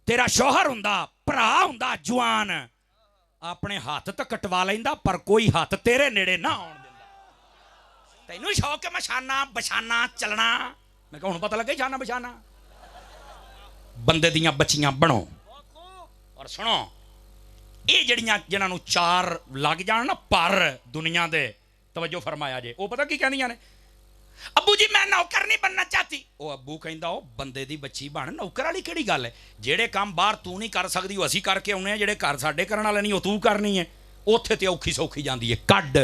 [SPEAKER 1] तेरा शौहर हुंदा, भरा हुंदा, जवान, अपने हाथ तो कटवा लैंदा पर कोई हाथ तेरे नेड़े ना आउण दिंदा। तैनूं शौक है मशाना बछाना चलना। मैं कहा हुण पता लगे शाना बछाना। बंदे दियां बच्चियां बनो और सुनो, ये जड़ियां जिन्हां नूं चार लग जाण ना पर दुनिया दे, तवज्जो फरमाया जे, वो पता की कहंदियां ने, अब्बू जी मैं नौकर नहीं बनना चाहती। ओ अब्बू कहंदा ओ बंदे दी बच्ची बन, नौकर वाली किहड़ी गल है। जेड़े काम बाहर तू नहीं कर सकदी वो असीं करके आउणे आ, जेड़े घर साडे करन वाले नहीं वो तू करनी है। उत्थे ते औखी सौखी जांदी है कड्ड,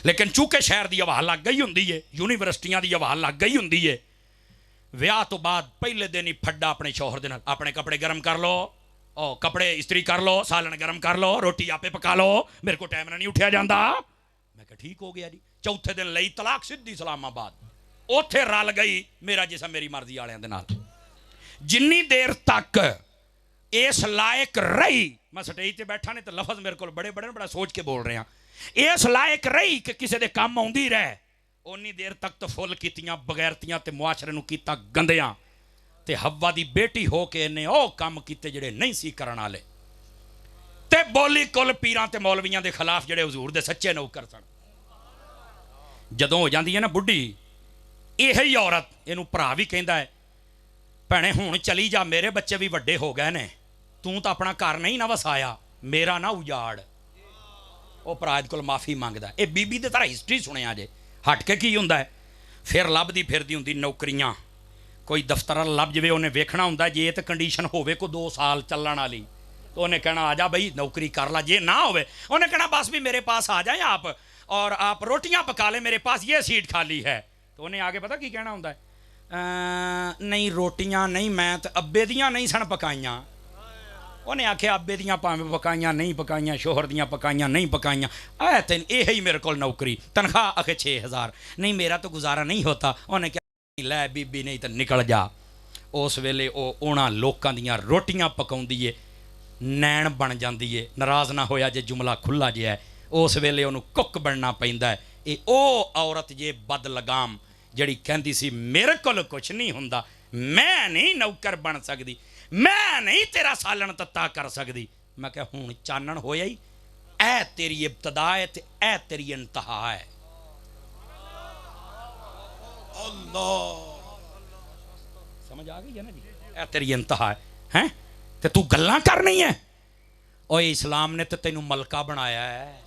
[SPEAKER 1] लेकिन चूंकि शहर की हवा लग गई हुंदी है, यूनीवर्सिटियां की हवा लग गई हुंदी है, विआह तो बाद पहले दिन ही फड्डा अपने शौहर दे नाल, अपने कपड़े गर्म कर लो, ओ कपड़े इस्त्री कर लो, सालन गर्म कर लो, रोटी आपे पका लो, मेरे को टाइम नहीं उठिया जाता। मैं कहा ठीक हो गया जी। चौथे दिन लई तलाक सिद्धी इस्लामाबाद, उत्थे रल गई मेरा जिसम मेरी मर्जी वालियां दे नाल। जिन्नी देर तक इस लायक रही, मैं स्टेज ते बैठा ने तो लफज मेरे को बड़े बड़े बड़ा सोच के बोल रहे हैं, इस लायक रही कि किसी दे काम आउंदी रहे, उन्नी देर तक तो फुल कीतियां बगैरतियां ते मुआशरे नूं कीता गंदियां ते हव्वा दी बेटी हो के इन्हें ओ काम कीते जिहड़े नहीं सी करन वाले ते बोली कुल पीरां ते मौलवियां दे खिलाफ जिहड़े हुजूर दे सच्चे नौकर सन। जदों हो जांदी है ना बुढ़ी, यही औरत इनू भरा भी कहता है, भैणे हुण चली जा, मेरे बच्चे भी वड्डे हो गए ने, तू तो अपना घर नहीं ना वसाया, मेरा ना उजाड़। वो भरा इहदे कोल माफ़ी मंगदा। ये बीबी दे तरह हिस्टरी सुनिया जे। हट के की हुंदा है, फिर लभदी फिरदी हुंदी नौकरियां, कोई दफ्तर लभ जाए, उन्हें वेखना हुंदा जे तो कंडीशन होवे को 2 साल चलण वाली, तो उन्हें कहना आ जा बई नौकरी कर ला, जे ना होवे उन्हें कहना बस भी मेरे पास आ जाए आप और आप रोटियां पका ले, मेरे पास ये सीट खाली है। तो उन्हें आगे पता की कहना हुंदा है, नहीं रोटियां नहीं, मैं तो अब्बे दियां नहीं सन पकाइयां। उन्हें आख्या अब्बे दियां भावें पकाइयां नहीं पकाइयां, शोहर दियां पकाइयां नहीं पकाइयां, ऐ तेन यही मेरे को नौकरी, तनख्वाह आखे 6000, नहीं मेरा तो गुजारा नहीं होता। उन्हें क्या लै बीबी नहीं तो निकल जा। उस वेले उन्हां लोकां दियां रोटियां पकाउंदी है, नैन बन जाती है, नाराज़ ना होया जे जुमला खुला जिहा है, उस वेले उन्होंने कुक बनना पैंदा है। ये ओ औरत जे बद लगाम जड़ी कहती सी मेरे को कुछ नहीं हुंदा, मैं नहीं नौकर बन सकती, मैं नहीं तेरा सालन तत्ता कर सकती। मैं क्या हुण चानण होया ही, ऐ तेरी इब्तदा है ते ऐ तेरी इंतहा है। अल्लाह समझ आ गई है ना जी, ऐ तेरी इंतहा है। ते तू गल्लां करनी है। ओए इस्लाम ने तो तेनू मलका बनाया है,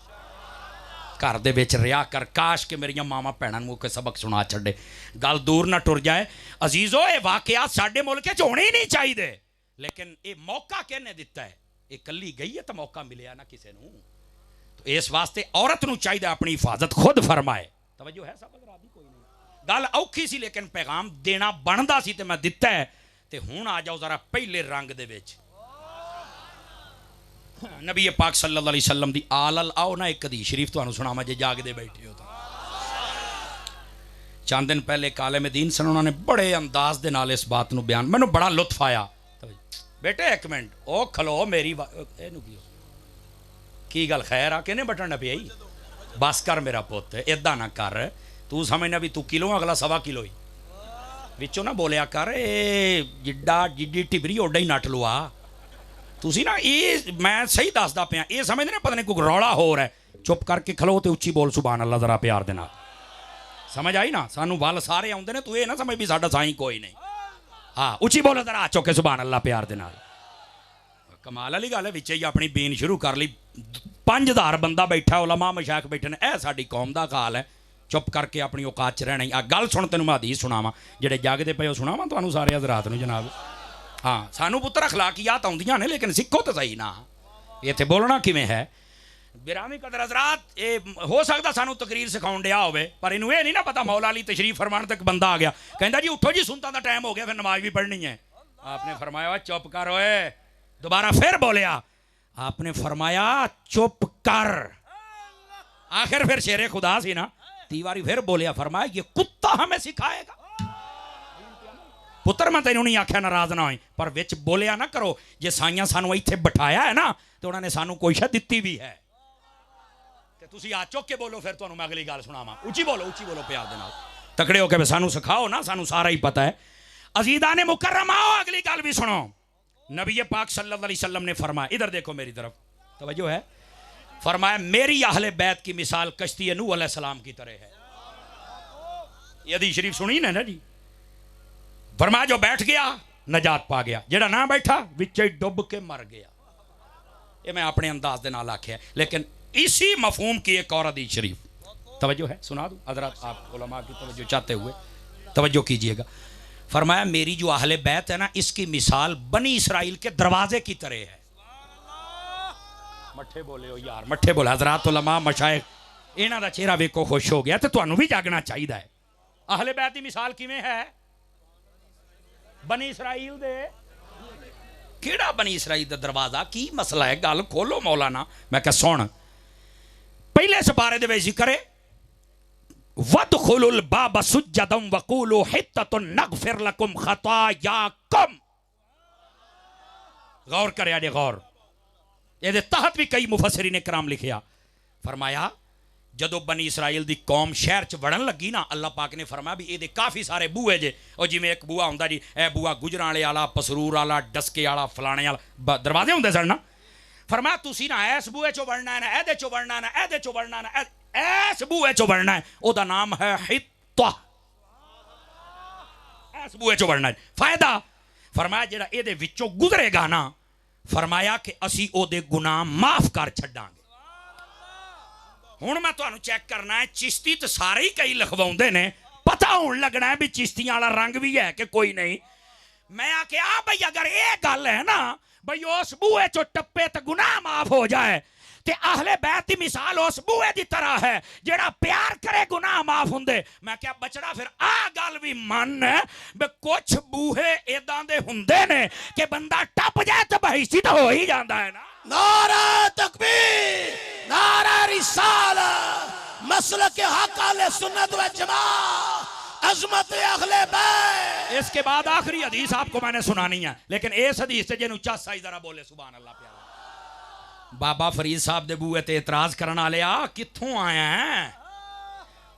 [SPEAKER 1] घर दे विच रिहा कर। काश कि मेरिया मावां भैणां नूं कोई सबक सुना छड्डे, गल दूर ना टुर जाए। अजीजो ये वाकयात साडे मुल्क च होने ही नहीं चाहिए, लेकिन ये मौका किहने दिता है? ये कल्ली गई है तो मौका मिलिया ना किसी नूं। तो इस वास्ते औरत नूं चाहिए अपनी हिफाजत खुद फरमाए। तवज्जो है सब? कोई नहीं, गल औखी सी लेकिन पैगाम देना बनदा सी ते मैं दिता है। ते हुण आ जाओ जरा पहले रंग दे विच। नबी पाक सल्लल्लाहु अलैहि वसल्लम दी आलल आओ ना एक हदीस शरीफ तुहानूं सुणावां जे जागदे बैठे हो तो। चंद दिन पहले काले मदीन सन, उन्होंने बड़े अंदाज दे नाल इस बात नूं बयान, मैनूं बड़ा लुत्फ आया। बेटे एक मिनट ओ खलो मेरी की गल खैर आ किने बटन न पियाई? बस कर मेरा पुत, इदा ना कर। तू समझना भी तू किलो अगला सवा किलो ही विचों ना बोलिया कर। जिड्डा जिड्डी टिबरी ओडा ही नट लुआ। तुसी ना ये मैं सही दसदा पिया, ये समझदे ना पता नहीं कोई रौला हो रहा है। चुप करके खलो ते उच्ची बोल सुभान अल्लाह जरा प्यार दे नाल। समझ आई ना? सानू वल सारे आउंदे ने, तू ये ना समझ भी साडा साईं कोई नहीं। हाँ उच्ची बोलो जरा चौके सुभान अल्लाह प्यार दे नाल। कमाल वाली गल है, विच ही अपनी बीन शुरू कर ली। 5000 बंदा बैठा, उलमा मशाइख बैठे ने, यह साडी कौम दा हाल है। चुप करके अपनी औकात च रहना ही। आ गल सुन, तेनों मैं हदीस सुनावां, जेडे जागदे पे सुनावां तुहानूं सारे हज़रात नूं जनाब। हाँ सानू पुत्तर अखलाकियात आउंदियां ने, लेकिन सिखो तो सही ना इत्थे बोलना किवें है। बिरामी कदर हज़रात, ये हो सकता सानू तकरीर सिखाउण दिया होवे, पर इनू ये नहीं ना पता मौला अली तशरीफ फरमान तक बंदा आ गया, कहंदा जी उठो जी सुनता दा टाइम हो गया, फिर नमाज भी पढ़नी है। आपने फरमाया चुप कर ओए। दोबारा फिर बोलिया, आपने फरमाया चुप कर। आखिर फिर शेरे खुदा सी ना, तीवारी फिर बोलिया, फरमाया ये कुत्ता हमें सिखाएगा। पुत्र मैं तेनों नहीं आख्या नाराज ना होई, पर विच बोलिया ना करो। जे साइयां सानू इत्थे बिठाया है ना, तो उन्होंने सानू कोई शा दित्ती भी है। तुसी आ चुक के बोलो, फिर तुहानू मैं अगली गल सुनावां। उच्ची बोलो प्यार दे नाल, तकड़े हो के सानू सिखाओ ना, सानू सारा ही पता है। अजीदा ने मुकर्रमा आओ, अगली गल भी सुनो। नबी पाक सल्लल्लाहु अलैहि वसल्लम ने फरमाया, इधर देखो मेरी तरफ, तवज्जो है, फरमाया मेरी अहले बैत की मिसाल कश्ती नूह अलैहिस्सलाम की तरह है। ये हदीस शरीफ सुनी ना जी। फरमाया जो बैठ गया नजात पा गया, जेड़ा ना बैठा विच डुब के मर गया। ये मैं अपने अंदाज दे नाल आख्या, लेकिन इसी मफहूम की एक और हदीस शरीफ, तवज्जो है, सुना दूं हज़रात, आप उलमा की तवज्जो चाहते हुए तवज्जो कीजिएगा। फरमाया मेरी जो अहले बैत है ना, इसकी मिसाल बनी इसराइल के दरवाजे की तरह है। मट्ठे बोले हो यार, मट्ठे बोले हज़रात, उलमा मशाइख, इन्हां दा चेहरा वेखो खुश हो गया, तो तुहानू भी जागना चाहिए है। अहले बैत की मिसाल किवें है? बनी इसराइल दे, केड़ा बनी इसराइल दा दरवाजा? की मसला है? गल खोलो मौलाना। मैं कह सुन, पहले सपारे दे विच जिक्र है वदखुलुल बाब सुज्जदम वक़ूलू हित्ततुन नग़फिर लकुम खतायाकुम। गौर करे जे गौर, ये तहत भी कई मुफस्सिरीन इकराम लिखिया। फरमाया जदों बनी इसराइल दी कौम शहर च वड़न लगी ना, अल्लाह पाक ने फरमाया भी ये काफ़ी सारे बूहे जे, और जिमें एक बूहा हुंदा जी, ए बूहा गुजरां वाले वाला, पसरूर वाला, डसके वाला, फलाने वाला दरवाजे हुंदे सन ना। फरमाया तुसी ना इस बूहे चो वड़ना है, ना एदे चो वड़ना है, ना एदे चो वड़ना है, ना इस बूहे चो वड़ना है। ओदा नाम है हित्ता। इस बूहे चो वड़ना है। फायदा फरमाया जेड़ा एदे विचों गुजरेगा ना, फरमाया कि असी ओदे गुनाह माफ कर छड्डांगे। हुण मैं तुहानू चेक करना है, चिश्ती तो सारे ही कई लिखवाउंदे ने, पता होण लगना है भी चिश्तियां वाला रंग भी है कि कोई नहीं। मैं आख्या भाई अगर ये गल है ना भाई उस बूहे चो टप्पे तो गुनाह माफ हो जाए, ते अहले बैत की मिसाल उस बूहे की तरह है जेड़ा प्यार करे गुनाह माफ हुंदे। मैं क्या बचड़ा फिर आ गल भी मन है बे कुछ बूहे इदां दे हुंदे ने कि बंदा टप जाए तो बहिसी तो हो ही जाता है ना।
[SPEAKER 2] नारा तकबीर, नारा रिसालत, मसलक हक अहले सुन्नत व जमात, अज़मत अहले बैत।
[SPEAKER 1] इसके बाद आखिरी हदीस आपको मैंने सुनानी है, लेकिन इस हदीस से जिन्हों चासा ही जरा बोले सुभान अल्लाह प्यारा। बाबा फरीद साहब दे बूहे ते एतराज करन वाले आ कित्थों आया है?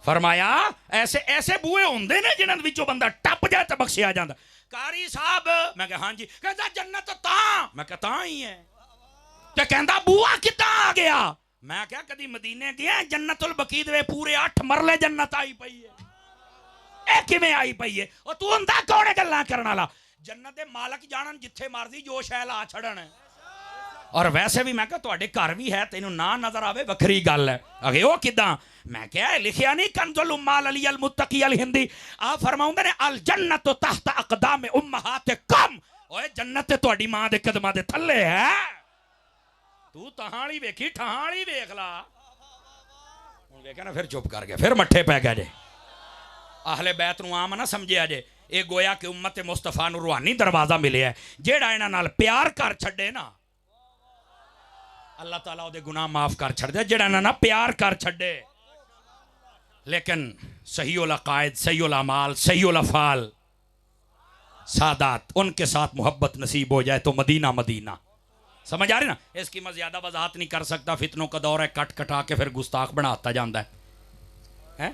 [SPEAKER 1] फरमाया ऐसे ऐसे बूहे होंदे ने जिन्हां विचों बंदा टप जाए तो बख्शिया जांदा। कारी साहब, मैं कहा हां जी। कहंदा जन्नत तां, मैं कहा तां ही है। ते कहंदा बूहा किद्दां आ गया? मैं क्या कदी मदीने गया? जन्नतुल बकी दे पूरे 8 मरले जन्नत आई पई है, ए किवें आई पई है? और तू हुंदा कौन है गल्लां करन वाला? जन्नत दे मालक जानन जिथे मर्जी जो शै ला छड़न। और वैसे भी मैं कहा तुहाडे घर भी है, तेनू ना नजर आवे वखरी गल है। अगे वो किदां? मैं क्या लिखिया नहीं कंजुल उम्माल अली अल मुत्तकी अल हिंदी आ फरमाउंदे ने अल जन्नत तहत अकदाम उम्महातिकुम। ओए जन्नत ते तुहाडी मां दे कदमां दे थल्ले है। तू तहाली वेखी ठहाली वेख ला। हुण वेखिया ना फिर चुप कर गया, फिर मट्ठे पै गया जे। आहले बैत नूं आम ना समझिया जे, ये गोया कि उम्मत मुस्तफा नूं रूहानी दरवाजा मिलिया है। जेड़ा इन्हां नाल प्यार कर छड्डे ना अल्लाह ताला उहदे गुनाह माफ कर छड्डे, जेड़ा इन्हां नाल प्यार कर छड्डे। लेकिन सही उल अकायद, सही उल अमाल, सही उल अफाल, सादात, उनके साथ मोहब्बत नसीब हो जाए तो मदीना मदीना। समझ आ रही ना? इसकी मैं ज्यादा वजाहत नहीं कर सकता, फितनों का दौर है, कट कटा के फिर गुस्ताख बनाता जाता है?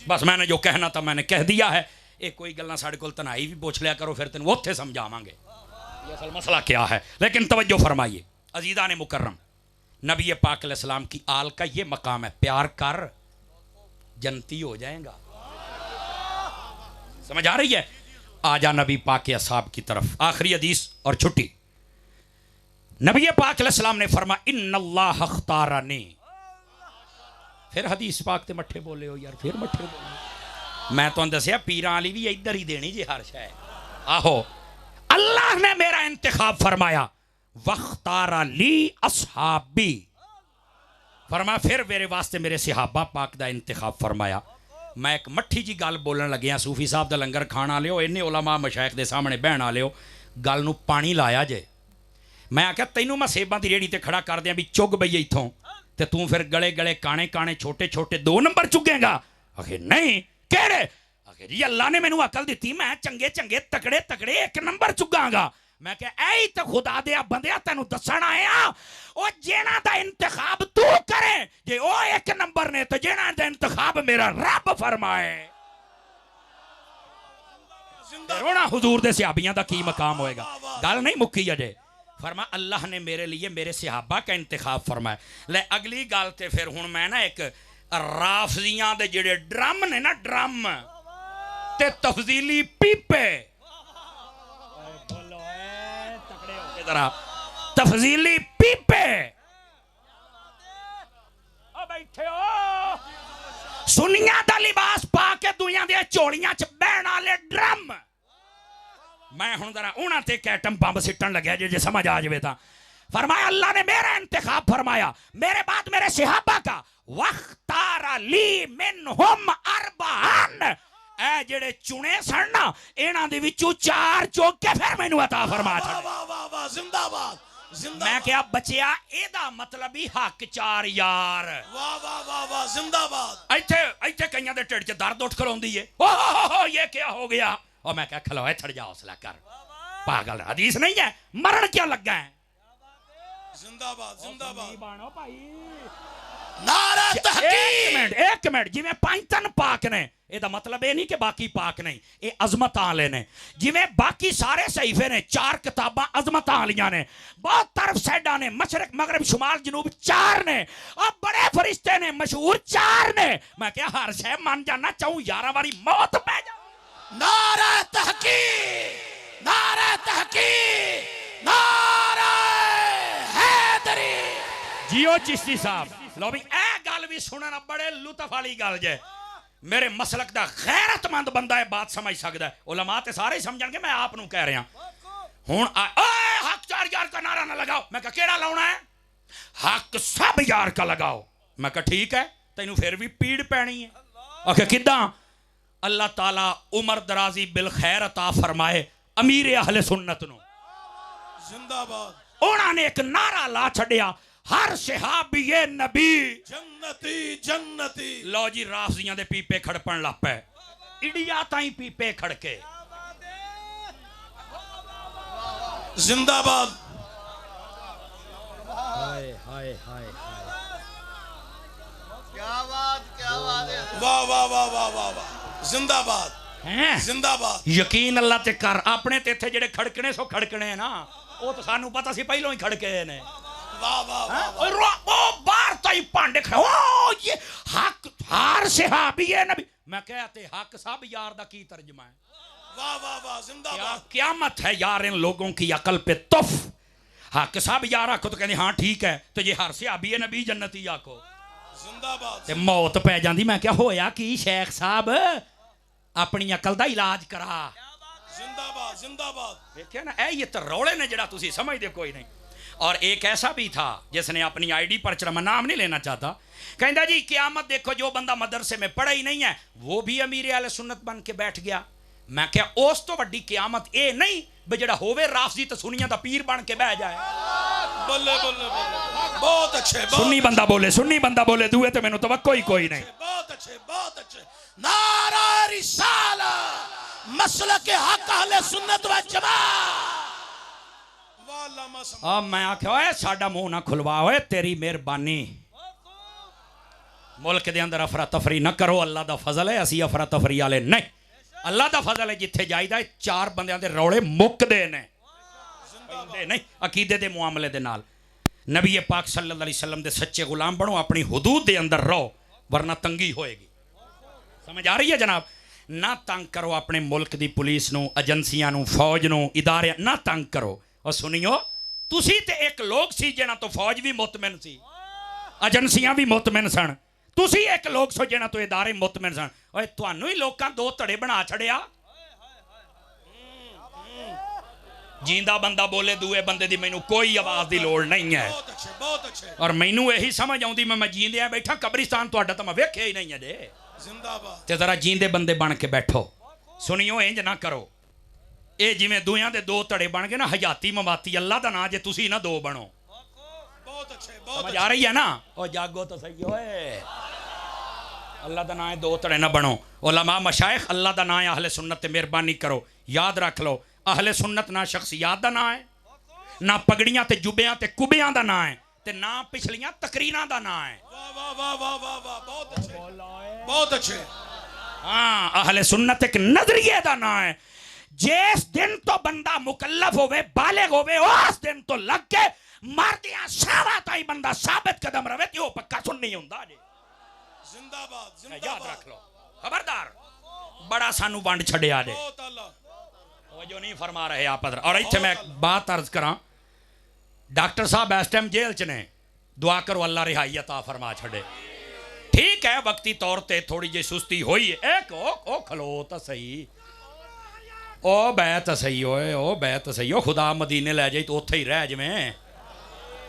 [SPEAKER 1] बस मैंने जो कहना था मैंने कह दिया है। एक कोई गल्लां साडे कोल तनाई भी पूछ लिया करो, फिर तेन उत्थे समझावांगे ये असल मसला क्या है। लेकिन तवज्जो फरमाइए अजीज़ा ने मुकर्रम, नबी पाक अलैहिस्सलाम की आल का ये मकाम है, प्यार कर जनती हो जाएगा। समझ आ रही है? आजा नबी पाक के असहाब की तरफ। आखिरी हदीस और छुट्टी। नबी पाक अलैहिस्सलाम ने फरमा इन्नल्लाह अख्तारनी। फिर हदीस पाक ते मट्ठे बोले हो यार, फिर मट्ठे बोले। मैं तो दसिया पीरां वाली भी इधर ही देनी जी हर शय। आहो अल्लाह ने मेरा इंतखाब फरमाया, वख्तारा ली असहाबी। फरमा फिर मेरे वास्ते मेरे सहाबा पाक दा इंतखाब फरमाया। मैं एक मट्ठी जी गल बोलन लग्या, सूफी साहब दा लंगर खाना लियो, इन्ने उलमा मशाइख दे सामने बहना लियो, गल नूं पानी लाया जे। मैं आख्या तैनूं मैं सेबां दी रेड़ी ते खड़ा कर दियां भी चुग बई इत्थों, ते तू फिर गले गले काने काने छोटे छोटे 2 नंबर चुगेगा? आखे नहीं। केड़े? आखे जी अल्लाह ने मैनू अकल दी, मैं चंगे चंगे तकड़े तकड़े 1 नंबर चुगांगा। मैं क्या ऐ तो खुदा दे बंदिया तेनू दसन आया, ओ जेना दा इंतखाब तू करे जे ओ 1 नंबर ने, तो जेना दा इंतखाब मेरा रब फरमाए। रोना हुजूर दे सहाबियां दा की मकाम होएगा। गल नहीं मुक्की अजे। फरमा अल्लाह ने मेरे लिए मेरे सहाबा का इंतखाब फरमाया। ले अगली गल ते फिर हुण मैं ना एक राफजियां दे जेड़े ड्रम ने ना, ड्रम ते तफजीली पीपे, तफजीली पीपे बैठे हो, सुनिया दा लिबास पा के दुनिया दे चोलियां च बहन वाले ड्रम। मैं हुण जरा उन्हां ते कैटम बंब सिटन लग्या जे समझ आ जावे तां। फरमाया अल्लाह ने मेरा इंतखाब फरमाया, मेरे बाद मेरे सहाबा का। वख्तारा ली मिनहुम अरबान। ए जेड़े चुने सन ना, इन्हां दे विचों 4 चुग के फिर मैनू अता फरमा छड़े।
[SPEAKER 2] वाह वाह वाह, जिंदाबाद जिंदाबाद।
[SPEAKER 1] मैं क्या बचिया एदा मतलब ही हक 4 यार।
[SPEAKER 2] वाह वाह वाह वाह, जिंदाबाद।
[SPEAKER 1] इत्थे इत्थे कईयां दे ढिड च दर्द उठ खलोंदी है। ओ ये क्या हो गया? और मैं क्या खलोए थड़ जा, हौसला कर, पागल हदीस नहीं है, मरण क्यों लगा है?
[SPEAKER 2] जिंदाबाद जिंदाबाद।
[SPEAKER 1] बाणो भाई
[SPEAKER 2] नारा तहकीक।
[SPEAKER 1] एक मिनट जिवें 5 तन पाक ने, ਇਹਦਾ मतलब ये नहीं कि बाकी पाक नहीं, ये अजमत वाले ने। जिवें बाकी सारे सहीफे ने 4 किताबां अजमत वालियां ने, बहुत तरफ सैडा ने, मशरक मगरब शुमाल जनूब 4 ने, और बड़े फरिश्ते ने मशहूर 4 ने। मैं क्या हर शय मन जाना चाहूं 11 बारी मौत पै जा।
[SPEAKER 2] नारा तहकीक, नारा तहकीक, नारा हैदरी।
[SPEAKER 1] जियो चिश्ती साहब। लो भी ए गल भी सुनना बड़े लुत्फ वाली गल जे। मेरे मसलक दा गैरतमंद बंदा है बात समझ सकता है। उलमा ते सारे समझणगे, मैं आप नूं कह रहा हुण। हक 4 यार का नारा ना लगाओ। मैं कहा केड़ा लाउणा है? हक सब यार का लगाओ। मैं कहा ठीक है, तैनू फिर भी पीड़ पैनी है। आखे किदां? अल्लाह ताला उमर दराजी बिल खैर अता फरमाए अमीर अहले सुन्नत नूं।
[SPEAKER 2] जिंदाबाद।
[SPEAKER 1] उन्होंने एक नारा ला छड़िया, हर सहाबी नबी
[SPEAKER 2] जन्नती जन्नती।
[SPEAKER 1] लो जी राफजियां दे पीपे खड़पन लग पे, इंडिया ताई पीपे खड़के।
[SPEAKER 2] जिंदाबाद।
[SPEAKER 1] हाय हाय हाय
[SPEAKER 2] क्या बात है। वाह वाह वाह वाह वाह वाह, जिंदाबाद
[SPEAKER 1] हैं।
[SPEAKER 2] जिंदाबाद।
[SPEAKER 1] यकीन अल्लाह ते कर, अपने ते इत्थे जेड़े खड़कने सो खड़कने ना, वो तो सानू पता सी पहलों ही खड़के ने।
[SPEAKER 2] वाह वाह वाह।
[SPEAKER 1] ओ बाहर ताई भांडे खड़े, ओ ये हक हर सहाबी है नबी। मैं कहते हक सब यार दा की तर्जमा है?
[SPEAKER 2] वाह वाह वाह
[SPEAKER 1] क्या
[SPEAKER 2] जिंदाबाद
[SPEAKER 1] क़यामत है यार इन लोगों की अकल पे तुफ। हाँ कि सब यार आखो तो कहते हाँ ठीक है, तो ये हर सियाबी है नबी जन्नती आखो
[SPEAKER 2] जिंदाबाद
[SPEAKER 1] ते मौत पै जाती। मैं क्या होया कि शेख साहब अपनी अकल का इलाज करा।
[SPEAKER 2] जिंदाबाद जिंदाबाद
[SPEAKER 1] देखिए ना ये तो रौले ने जरा तुसी समझते कोई नहीं। और एक ऐसा भी था जिसने अपनी आईडी पर चढ़ा, मैं नाम नहीं लेना चाहता, कहता जी क़यामत देखो जो बंदा मदरसे में पढ़ा ही नहीं है वो भी अमीर अहले सुन्नत बन के बैठ गया। मैं क्या उस तो वड्डी क़यामत ये नहीं भी जड़ा होवे राफजी तो सुनिया दा पीर बन के बह जाए।
[SPEAKER 2] बल्ले बल्ले बल्ले बहुत अच्छे
[SPEAKER 1] सुन्नी बंदा बोले, सुन्नी बंदा बोले दुए तो मैनू तवक्को ही कोई नहीं।
[SPEAKER 2] बहुत अच्छे बहुत अच्छे। नारा रिसाला मसलक हक अहले सुन्नत व जमात। वाह अल्लामा सम
[SPEAKER 1] अब मैं आख्या ओए साडा मुंह ना खुलवा, ओए तेरी मेहरबानी। मुल्क दे अंदर अफरा तफरी न करो, अल्लाह दा फजल है, असी अफरा तफरी वाले नहीं। अल्लाह दा फजल है जिथे जाईदा चार बंदियां दे रौले मुकदे ने नहीं अकीदे दे मुआमले दे नाल। नबी पाक सल्लल्लाहु अलैहि वसल्लम दे सच्चे गुलाम बनो, अपनी हुदूद दे अंदर रहो वरना तंगी होएगी। समझ आ रही है जनाब? ना तंग करो अपने मुल्क दी पुलिस नू, एजेंसियां नू, फौज नू, इदारे ना तंग करो। और सुनियो तुसी ते एक लोग सी जिन्हां तो फौज भी मुतमिन सी, एजेंसियां भी मुतमिन सन, तुसी एक लोग सो जिन्हां तो इदारे मुतमिन सन। ओए तुहानू ही लोकां दो धड़े बना छड़िया। जींदा बंदा बोले दूए बंदे दी मैनू कोई आवाज दी लोड़ नहीं है।
[SPEAKER 2] बहुत अच्छे बहुत अच्छे।
[SPEAKER 1] और मैनू यही समझ आउंदी मैं जींदे बैठा, कब्रिस्तान तुहाडा तो मैं वेख्या ही नहीं है जे।
[SPEAKER 2] जिंदाबाद।
[SPEAKER 1] ते जरा जींदे बंदे बन के बैठो। सुनियो इंज ना करो, ये जिवें दुनिया दे दो धड़े बन गए ना, हयाती मवाती, अल्लाह दा नाम जे तुसी ना दो बनो।
[SPEAKER 2] बहुत अच्छे बहुत
[SPEAKER 1] समझ आ रही है ना? और जागो तो सही होए, अल्लाह दा नाम है, दो धड़े ना बनो। उलमा मशाइख अल्लाह दा नाम है, अहले सुन्नत ते मेहरबानी करो याद रख लो। अहले सुन्नत ना शख्सियात दा नाम है, ना पगड़ियां ते जुबियां ते कुबियां दा नाम है, ते ना पिछलियां तकरीरां दा नाम है।
[SPEAKER 2] वाह वाह वाह वाह वाह वाह बहुत अच्छे बहुत अच्छे।
[SPEAKER 1] हाँ अहले सुन्नत एक नजरिए दा नाम है। जिस दिन तो बंदा मुकल्लफ होवे, बालिग होवे, उस दिन तो लग के मर्दियां सारा ताई बंदा साबित कदम रवे ते ओ पक्का सुन्नी हुंदा जे।
[SPEAKER 2] जिंदाबाद
[SPEAKER 1] याद
[SPEAKER 2] जिंदाबाद।
[SPEAKER 1] रख लो, खबरदार बड़ा सानू वंड छड़िया जे।
[SPEAKER 2] बहुत अल्लाह
[SPEAKER 1] वो जो नहीं फरमा रहे आप अदर। और इत्थे मैं बात अर्ज करा, डॉक्टर साहब इस टाइम जेल च ने, दुआ करो अल्लाह रिहाई अता फरमा छड़े। ठीक है वक्ती तौर ते थोड़ी जी सुस्ती हुई है, एक ओ खलो तो सही, ओ बैत सही होए, ओ बैत सही हो, खुदा मदीने ले जाए तो उत्थे ही रह जिवें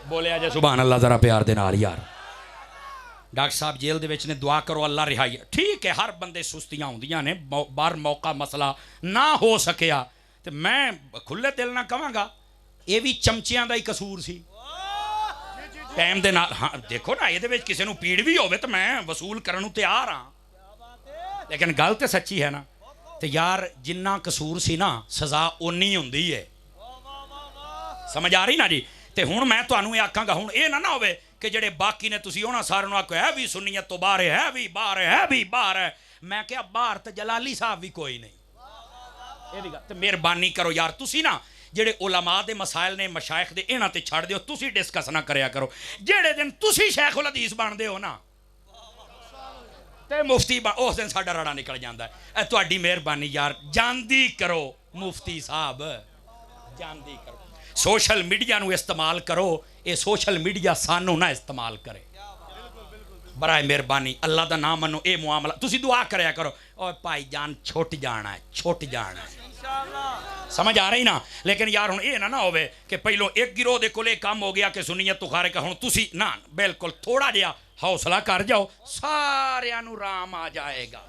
[SPEAKER 1] बोलिया जे सुभान अल्लाह जरा प्यार दे नाल यार। डॉक्टर साहब जेल दे विच ने, दुआ करो अल्लाह रिहाई। ठीक है हर बंदे सुस्तियां होंदियां ने, बार मौका मसला ना हो सकिया तो मैं खुले दिल ना कहांगा ये भी चमचियां दा ही कसूर सी टाइम दे नाल। हाँ देखो ना ये किसी नूं पीड़ भी होवे तो मैं वसूल करन नूं तैयार हाँ, लेकिन गल तो सच्ची है ना। तो यार जिन्ना कसूर सी ना सज़ा उन्नी हुंदी है। समझ आ रही ना जी? तो हुण मैं तुहानूं आखांगा, हुण ये ना होवे कि जेडे बाकी ने तुसीं उन्हां सारिआं नूं आखो है भी सुन्नीयत तो बाहर है भी बाहर है भी बाहर है। मैं क्या बाहर तो जलाली साहब भी कोई नहीं। तो मेहरबानी करो यार तुसी ना जेडे उलमा दे मसाइल ने मशाइख दे इन्हां ते छड़ दिओ, तुसी डिस्कस ना करया करो। जेडे दिन तुसी शेख उल हदीस बनदे हो ना ते मुफ्ती उस दिन साडा राड़ा निकल जांदा है। तुहाडी मेहरबानी यार जानदी करो मुफ्ती साहब, जानदी करो। सोशल मीडिया नूं इस्तेमाल करो, ये सोशल मीडिया सानू ना इस्तेमाल करे। बराए मेहरबानी अल्लाह दा नाम मनो, ये मुआमला तुसी दुआ करया करो। और भाई जान छुट जाना है, छुट जाना है। समझ आ रही ना? लेकिन यार हुण ये ना होवे कि पहलों एक गिरोह दे कोले काम हो गया कि सुन्नियत तो खारे का, हुण तुसी ना बिल्कुल थोड़ा जिहा हौसला कर जाओ, सारियां नूं राम आ जाएगा।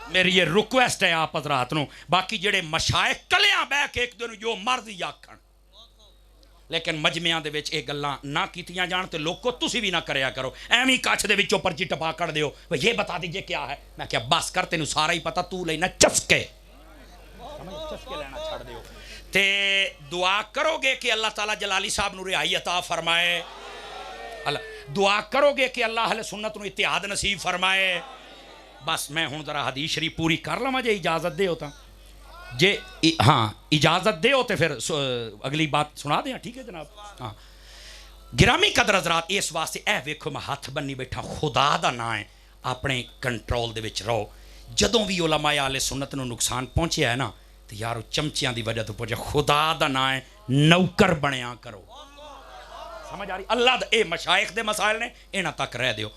[SPEAKER 1] मेरी ये रिक्वेस्ट है आप हज़रात नूं। बाकी जेडे मशाइख कलियां बह के एक दिन जो मर्जी आखण, लेकिन मजमियां दे विच ये गल्लां ना कीतियां जाण ते लोको तुसी भी ना करया करो। एवं कच्छ दे विचों पर्ची टपा कर दिओ भाई ये बता दीजिए क्या है। मैं क्या बस कर, तेनू सारा ही पता, तू लेना चस्के, चस्के लेना छड़ दिओ। ते दुआ करोगे कि अल्लाह ताला जलाली साहब नूं रिहाई अता फरमाए, अल्लाह दुआ करोगे कि अल्लाह अहले सुन्नत नूं इत्तिहाद नसीब फरमाए। बस मैं हुण जरा हदीस शरीफ पूरी कर लवां जे इजाजत दे तो। जे हाँ इजाजत दे तो फिर अगली बात सुना दें। ठीक है जनाब? हाँ गिरामी कदर हज़रात, इस वास्ते ए वेखो मैं हथ बन्नी बैठा, खुदा दा नाम है, अपने कंट्रोल दे विच रहो। जदों भी उलमाए आले सुन्नत नूं नुकसान पहुंचिया है ना तो यार चमचियां की वजह तो पहुंचा। खुदा दा नाम है नौकर बनया करो। समझ आ रही? अल्लाह दे मशाइख दे मसाइल ने इन्हां तक रह दियो।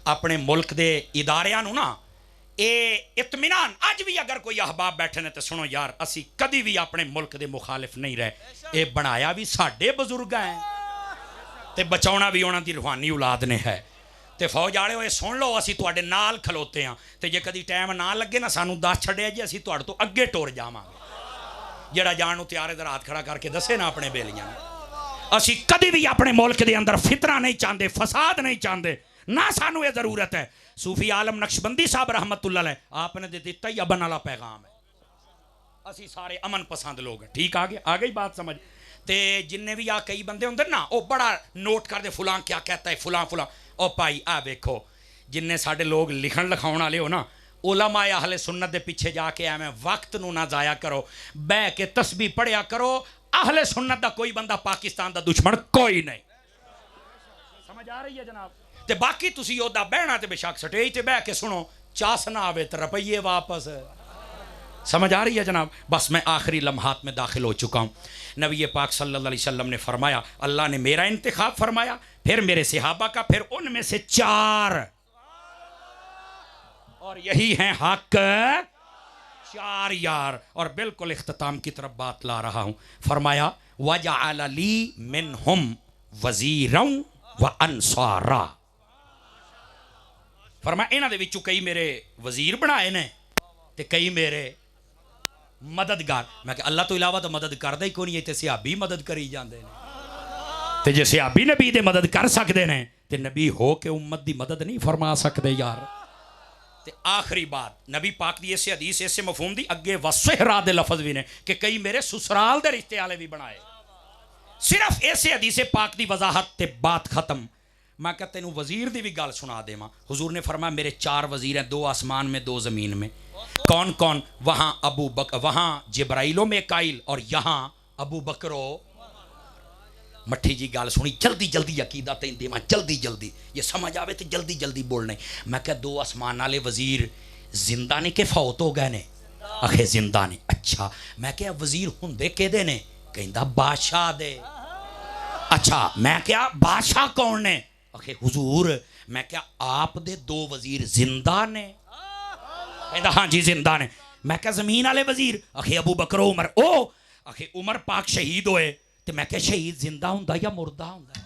[SPEAKER 1] अपने मुल्क दे इदारियां नूं ना ये इत्मीनान, अज भी अगर कोई अहबाब बैठे ने तो सुनो यार, असी कभी भी अपने मुल्क दे मुखालिफ नहीं रहे। ये बनाया भी साडे बजुर्ग हैं ते बचाउणा भी उन्हां दी रूहानी औलाद ने है। ते फौज वाले होए सुन लो, असी तुहाडे नाल खलोते हाँ। ते जे कदी टाइम ना लगे ना सानू दस छड़िया जी, असी तुहाडे तो अगे टुर जावांगे। जेड़ा जाण नूं तैयार इधर हाथ खड़ा करके दसे ना अपने बेलियां ने। असी कभी भी अपने मुल्क के अंदर फितना नहीं चाहते, फसाद नहीं चाहते, ना सानू ये जरूरत है। सूफी आलम नक्शबंदी साहब रहमतुल्लाह अलैह आपने दे दिता ही अमन वाला पैगाम है। असी सारे अमन पसंद लोग हैं। ठीक, आ गई बात समझ? ते जिन्ने भी आ कई बंदे होंगे ना वो बड़ा नोट करते, फुलां क्या कहता है, फुलां फुलां। ओ भाई आ वेखो, जिन्ने साडे लोग लिखण लिखाउण वाले हो ना, उलमाए अहले सुन्नत दे पीछे जाके एवें वक्त नूं ना जाया करो, बह के तस्बीह पढ़िया करो। अहले सुन्नत दा कोई बंदा पाकिस्तान दा दुश्मन कोई नहीं। समझ आ रही है जनाब? ते बाकी तुसी ओदा बहना ते बेशक स्टेज ते बह के सुनो, चास ना आवे तो रुपये वापस। समझ आ रही है जनाब? बस मैं आखिरी लम्हात में दाखिल हो चुका हूँ। नबी पाक सल्लल्लाहु अलैहि वसल्लम ने फरमाया, अल्लाह ने मेरा इंतखाब फरमाया, फिर मेरे सहाबा का, फिर उनमें से 4, और यही हैं हक 4 यार। और बिल्कुल इख्तिताम की तरफ बात ला रहा हूँ। फरमाया वजअल ली मिनहुम वज़ीरन व अंसारा। फरमाया इन्हां दे विचों कई मेरे वजीर बनाए ने ते कई मेरे मददगार। मैं कि अल्लाह तो इलावा तो मदद करदा ही कोई नहीं, ते सहाबी मदद करी जांदे ने। ते जे सहाबी नबी दे मदद कर सकते हैं ते नबी हो के उम्मत दी मदद नहीं फरमा सकते यार। ते आखिरी बात नबी पाक दी इस हदीस इस मफहूम दी अगे वसहरा दे लफज भी ने कि कई मेरे ससुराल दे रिश्ते वाले भी बनाए। सिर्फ इस हदीस पाक दी वजाहत ते बात खत्म। मैं क्या तेनू वजीर दी भी गल सुना देवां। हुजूर ने फरमाया मेरे 4 वजीर हैं, 2 आसमान में 2 ज़मीन में। कौन कौन? वहाँ अबू बकर, वहाँ जिब्राइलो मिकाइल, और यहाँ अबू बकरो। मट्ठी जी गल सुनी, जल्दी जल्दी अकीदा तेन देवां, जल्दी जल्दी ये समझ आवे तो जल्दी जल्दी बोलने। मैं क्या 2 आसमान वाले वजीर जिंदा ने कि फौत हो गए ने? आखे जिंदा ने। अच्छा, मैं क्या वजीर हुंदे किहदे ने? कहंदा बादशाह दे। अच्छा, मैं क्या बादशाह कौन ने? आखे हुजूर मैं क्या आप दे 2 वजीर जिंदा ने? कहंदा हाँ जी जिंदा ने। मैं क्या जमीन वाले वजीर? आखे अबू बकर उमर। ओ आखे उमर पाक शहीद होए ते मैं क्या शहीद जिंदा हुंदा या मुर्दा हुंदा?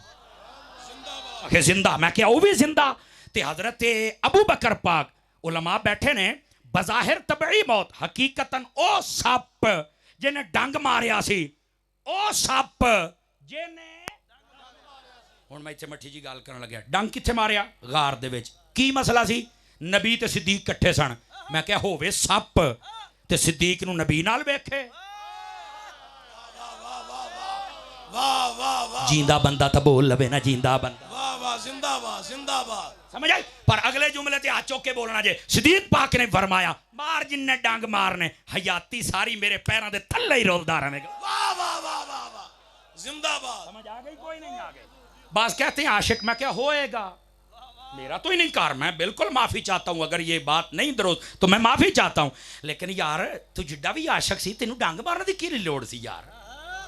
[SPEAKER 1] आखे जिंदा। मैं क्या वो भी जिंदा? ते हजरत अबू बकर पाक उलमा बैठे ने, बज़ाहिर तबई मौत, हकीकतन ओ सप जिन्हें डंग मारिया सी, ओ सप जिन्हें, हुण मैं इत्थे मट्ठी जी गल करन लग्या, डंग कित्थे मारिया? गार दे विच। की मसला सी? नबी ते सिद्दीक इकट्ठे सन। मैं क्या होवे सप ते सिद्दीक नूं नबी नाल वेखे। जींदा बंदा तो बोल लवे ना, जींदा बंदा। वाह वाह, जिंदाबाद जिंदाबाद। समझ आई? पर अगले जुमले ते हाथ चौक के बोलना जे। सिद्दीक पाक ने फरमाया मार जिन्ने डंग मारने, हयाती सारी मेरे पैरों दे थल्ले ही रोलदा रहेगा। वाह वाह वाह वाह वाह, जिंदाबाद। समझ आ गई? कोई नहीं आ गई? बस कहते हैं आशिक। मैं क्या होएगा? मेरा तो इनकार, मैं बिल्कुल माफी चाहता हूं अगर ये बात नहीं दुरुस्त तो मैं माफी चाहता हूं। लेकिन यार तू जिड्डा भी आशिक सी, तेनू डंग मारने की की लोड़ सी यार?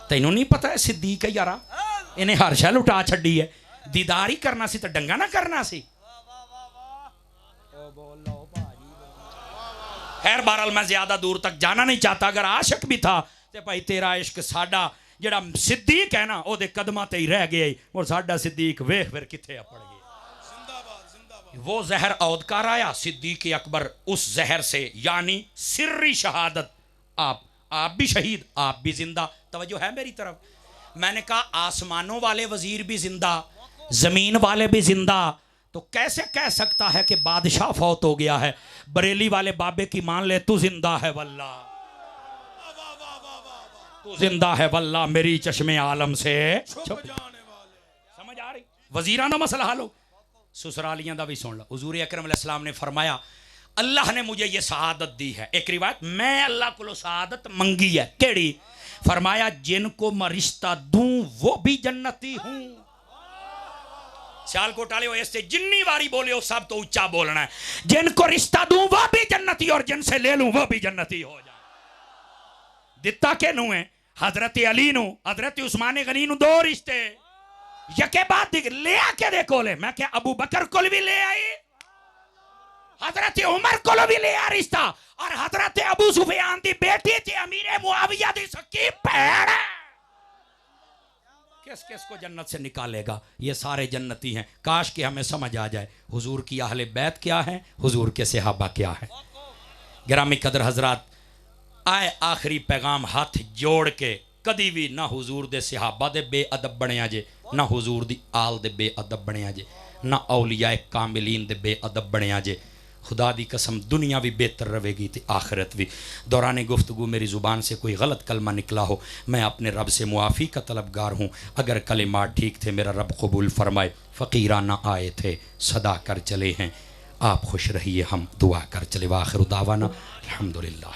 [SPEAKER 1] तेनू नहीं पता है सिद्दीक है यारा, इन्हें हर शै लुटा छड़ी है। दीदार ही करना सी तो डंगा ना करना सी। खैर बहरहाल मैं ज्यादा दूर तक जाना नहीं चाहता। अगर आशिक भी था तो भाई तेरा इश्क साडा जेड़ा सिद्दीक है ना ओदे कदमां ते ही रह गया, और साडा सिद्दीक वेख फिर किथे अपड़ गया। वो जहर औद कर आया सिद्दीक अकबर, उस जहर से यानी सिर्री शहादत। आप भी शहीद, आप भी जिंदा। तवज्जो है मेरी तरफ? मैंने कहा आसमानों वाले वजीर भी जिंदा, जमीन वाले भी जिंदा, तो कैसे कह सकता है कि बादशाह फौत हो गया है? बरेली वाले बाबे की मान ले, तू जिंदा है वल्ला, तू जिंदा है वल्ला, मेरी चश्मे आलम से छुप जाने वाले। समझ आ रही? वजीरां दा मसला हल हो, ससुरालियां दा भी सुन लो। हुजूर अकरम अलैहिस्सलाम ने फरमाया अल्लाह ने मुझे ये शहादत दी है। एक रिवायत मैं अल्लाह को शहादत मंगी है, केड़ी? फरमाया जिनको मैं रिश्ता दूं वो भी जन्नती हूं। सियालकोट वाले हो ऐसे जिन्नी बारी बोले हो सब तो ऊंचा बोलना है। जिनको रिश्ता दूं वो भी जन्नती और जिनसे ले लूं वो भी जन्नती हो जाए। दिता के नू है हजरत अली नू हजरत उस्मान गनी नू 2 रिश्ते यके बाद ले आके देखो ले मैं क्या अबू बकर को भी ले आई हजरत उमर को भी ले आ रिश्ता और हजरत अबू सुफियान दी बेटी थी अमीर मुआविया दी सकी भैन किस किस को जन्नत से निकालेगा। ये सारे जन्नती हैं। काश कि हमें समझ आ जाए हुजूर की अहले बैत क्या है, हुजूर के सहाबा क्या है। गिरामी कदर हजरात आए आखिरी पैगाम हाथ जोड़ के कदी भी ना हुजूर दे सहाबा दे बेअदब बनिया जे ना हुजूर दी आल दे बेअदब बनिया जे ना औलिया कामिलीन दे बेअदब बनिया जे। खुदा दी कसम दुनिया भी बेहतर रहेगी तो आखिरत भी। दौरान गुफ्तगू मेरी ज़ुबान से कोई गलत कलमा निकला हो मैं अपने रब से मुआफ़ी का तलबगार हूँ। अगर कलिमात ठीक थे मेरा रब कबूल फरमाए। फ़कीराना आए थे सदा कर चले हैं आप खुश रहिए हम दुआ कर चले। वाखिर दावाना अल्हम्दुलिल्लाह।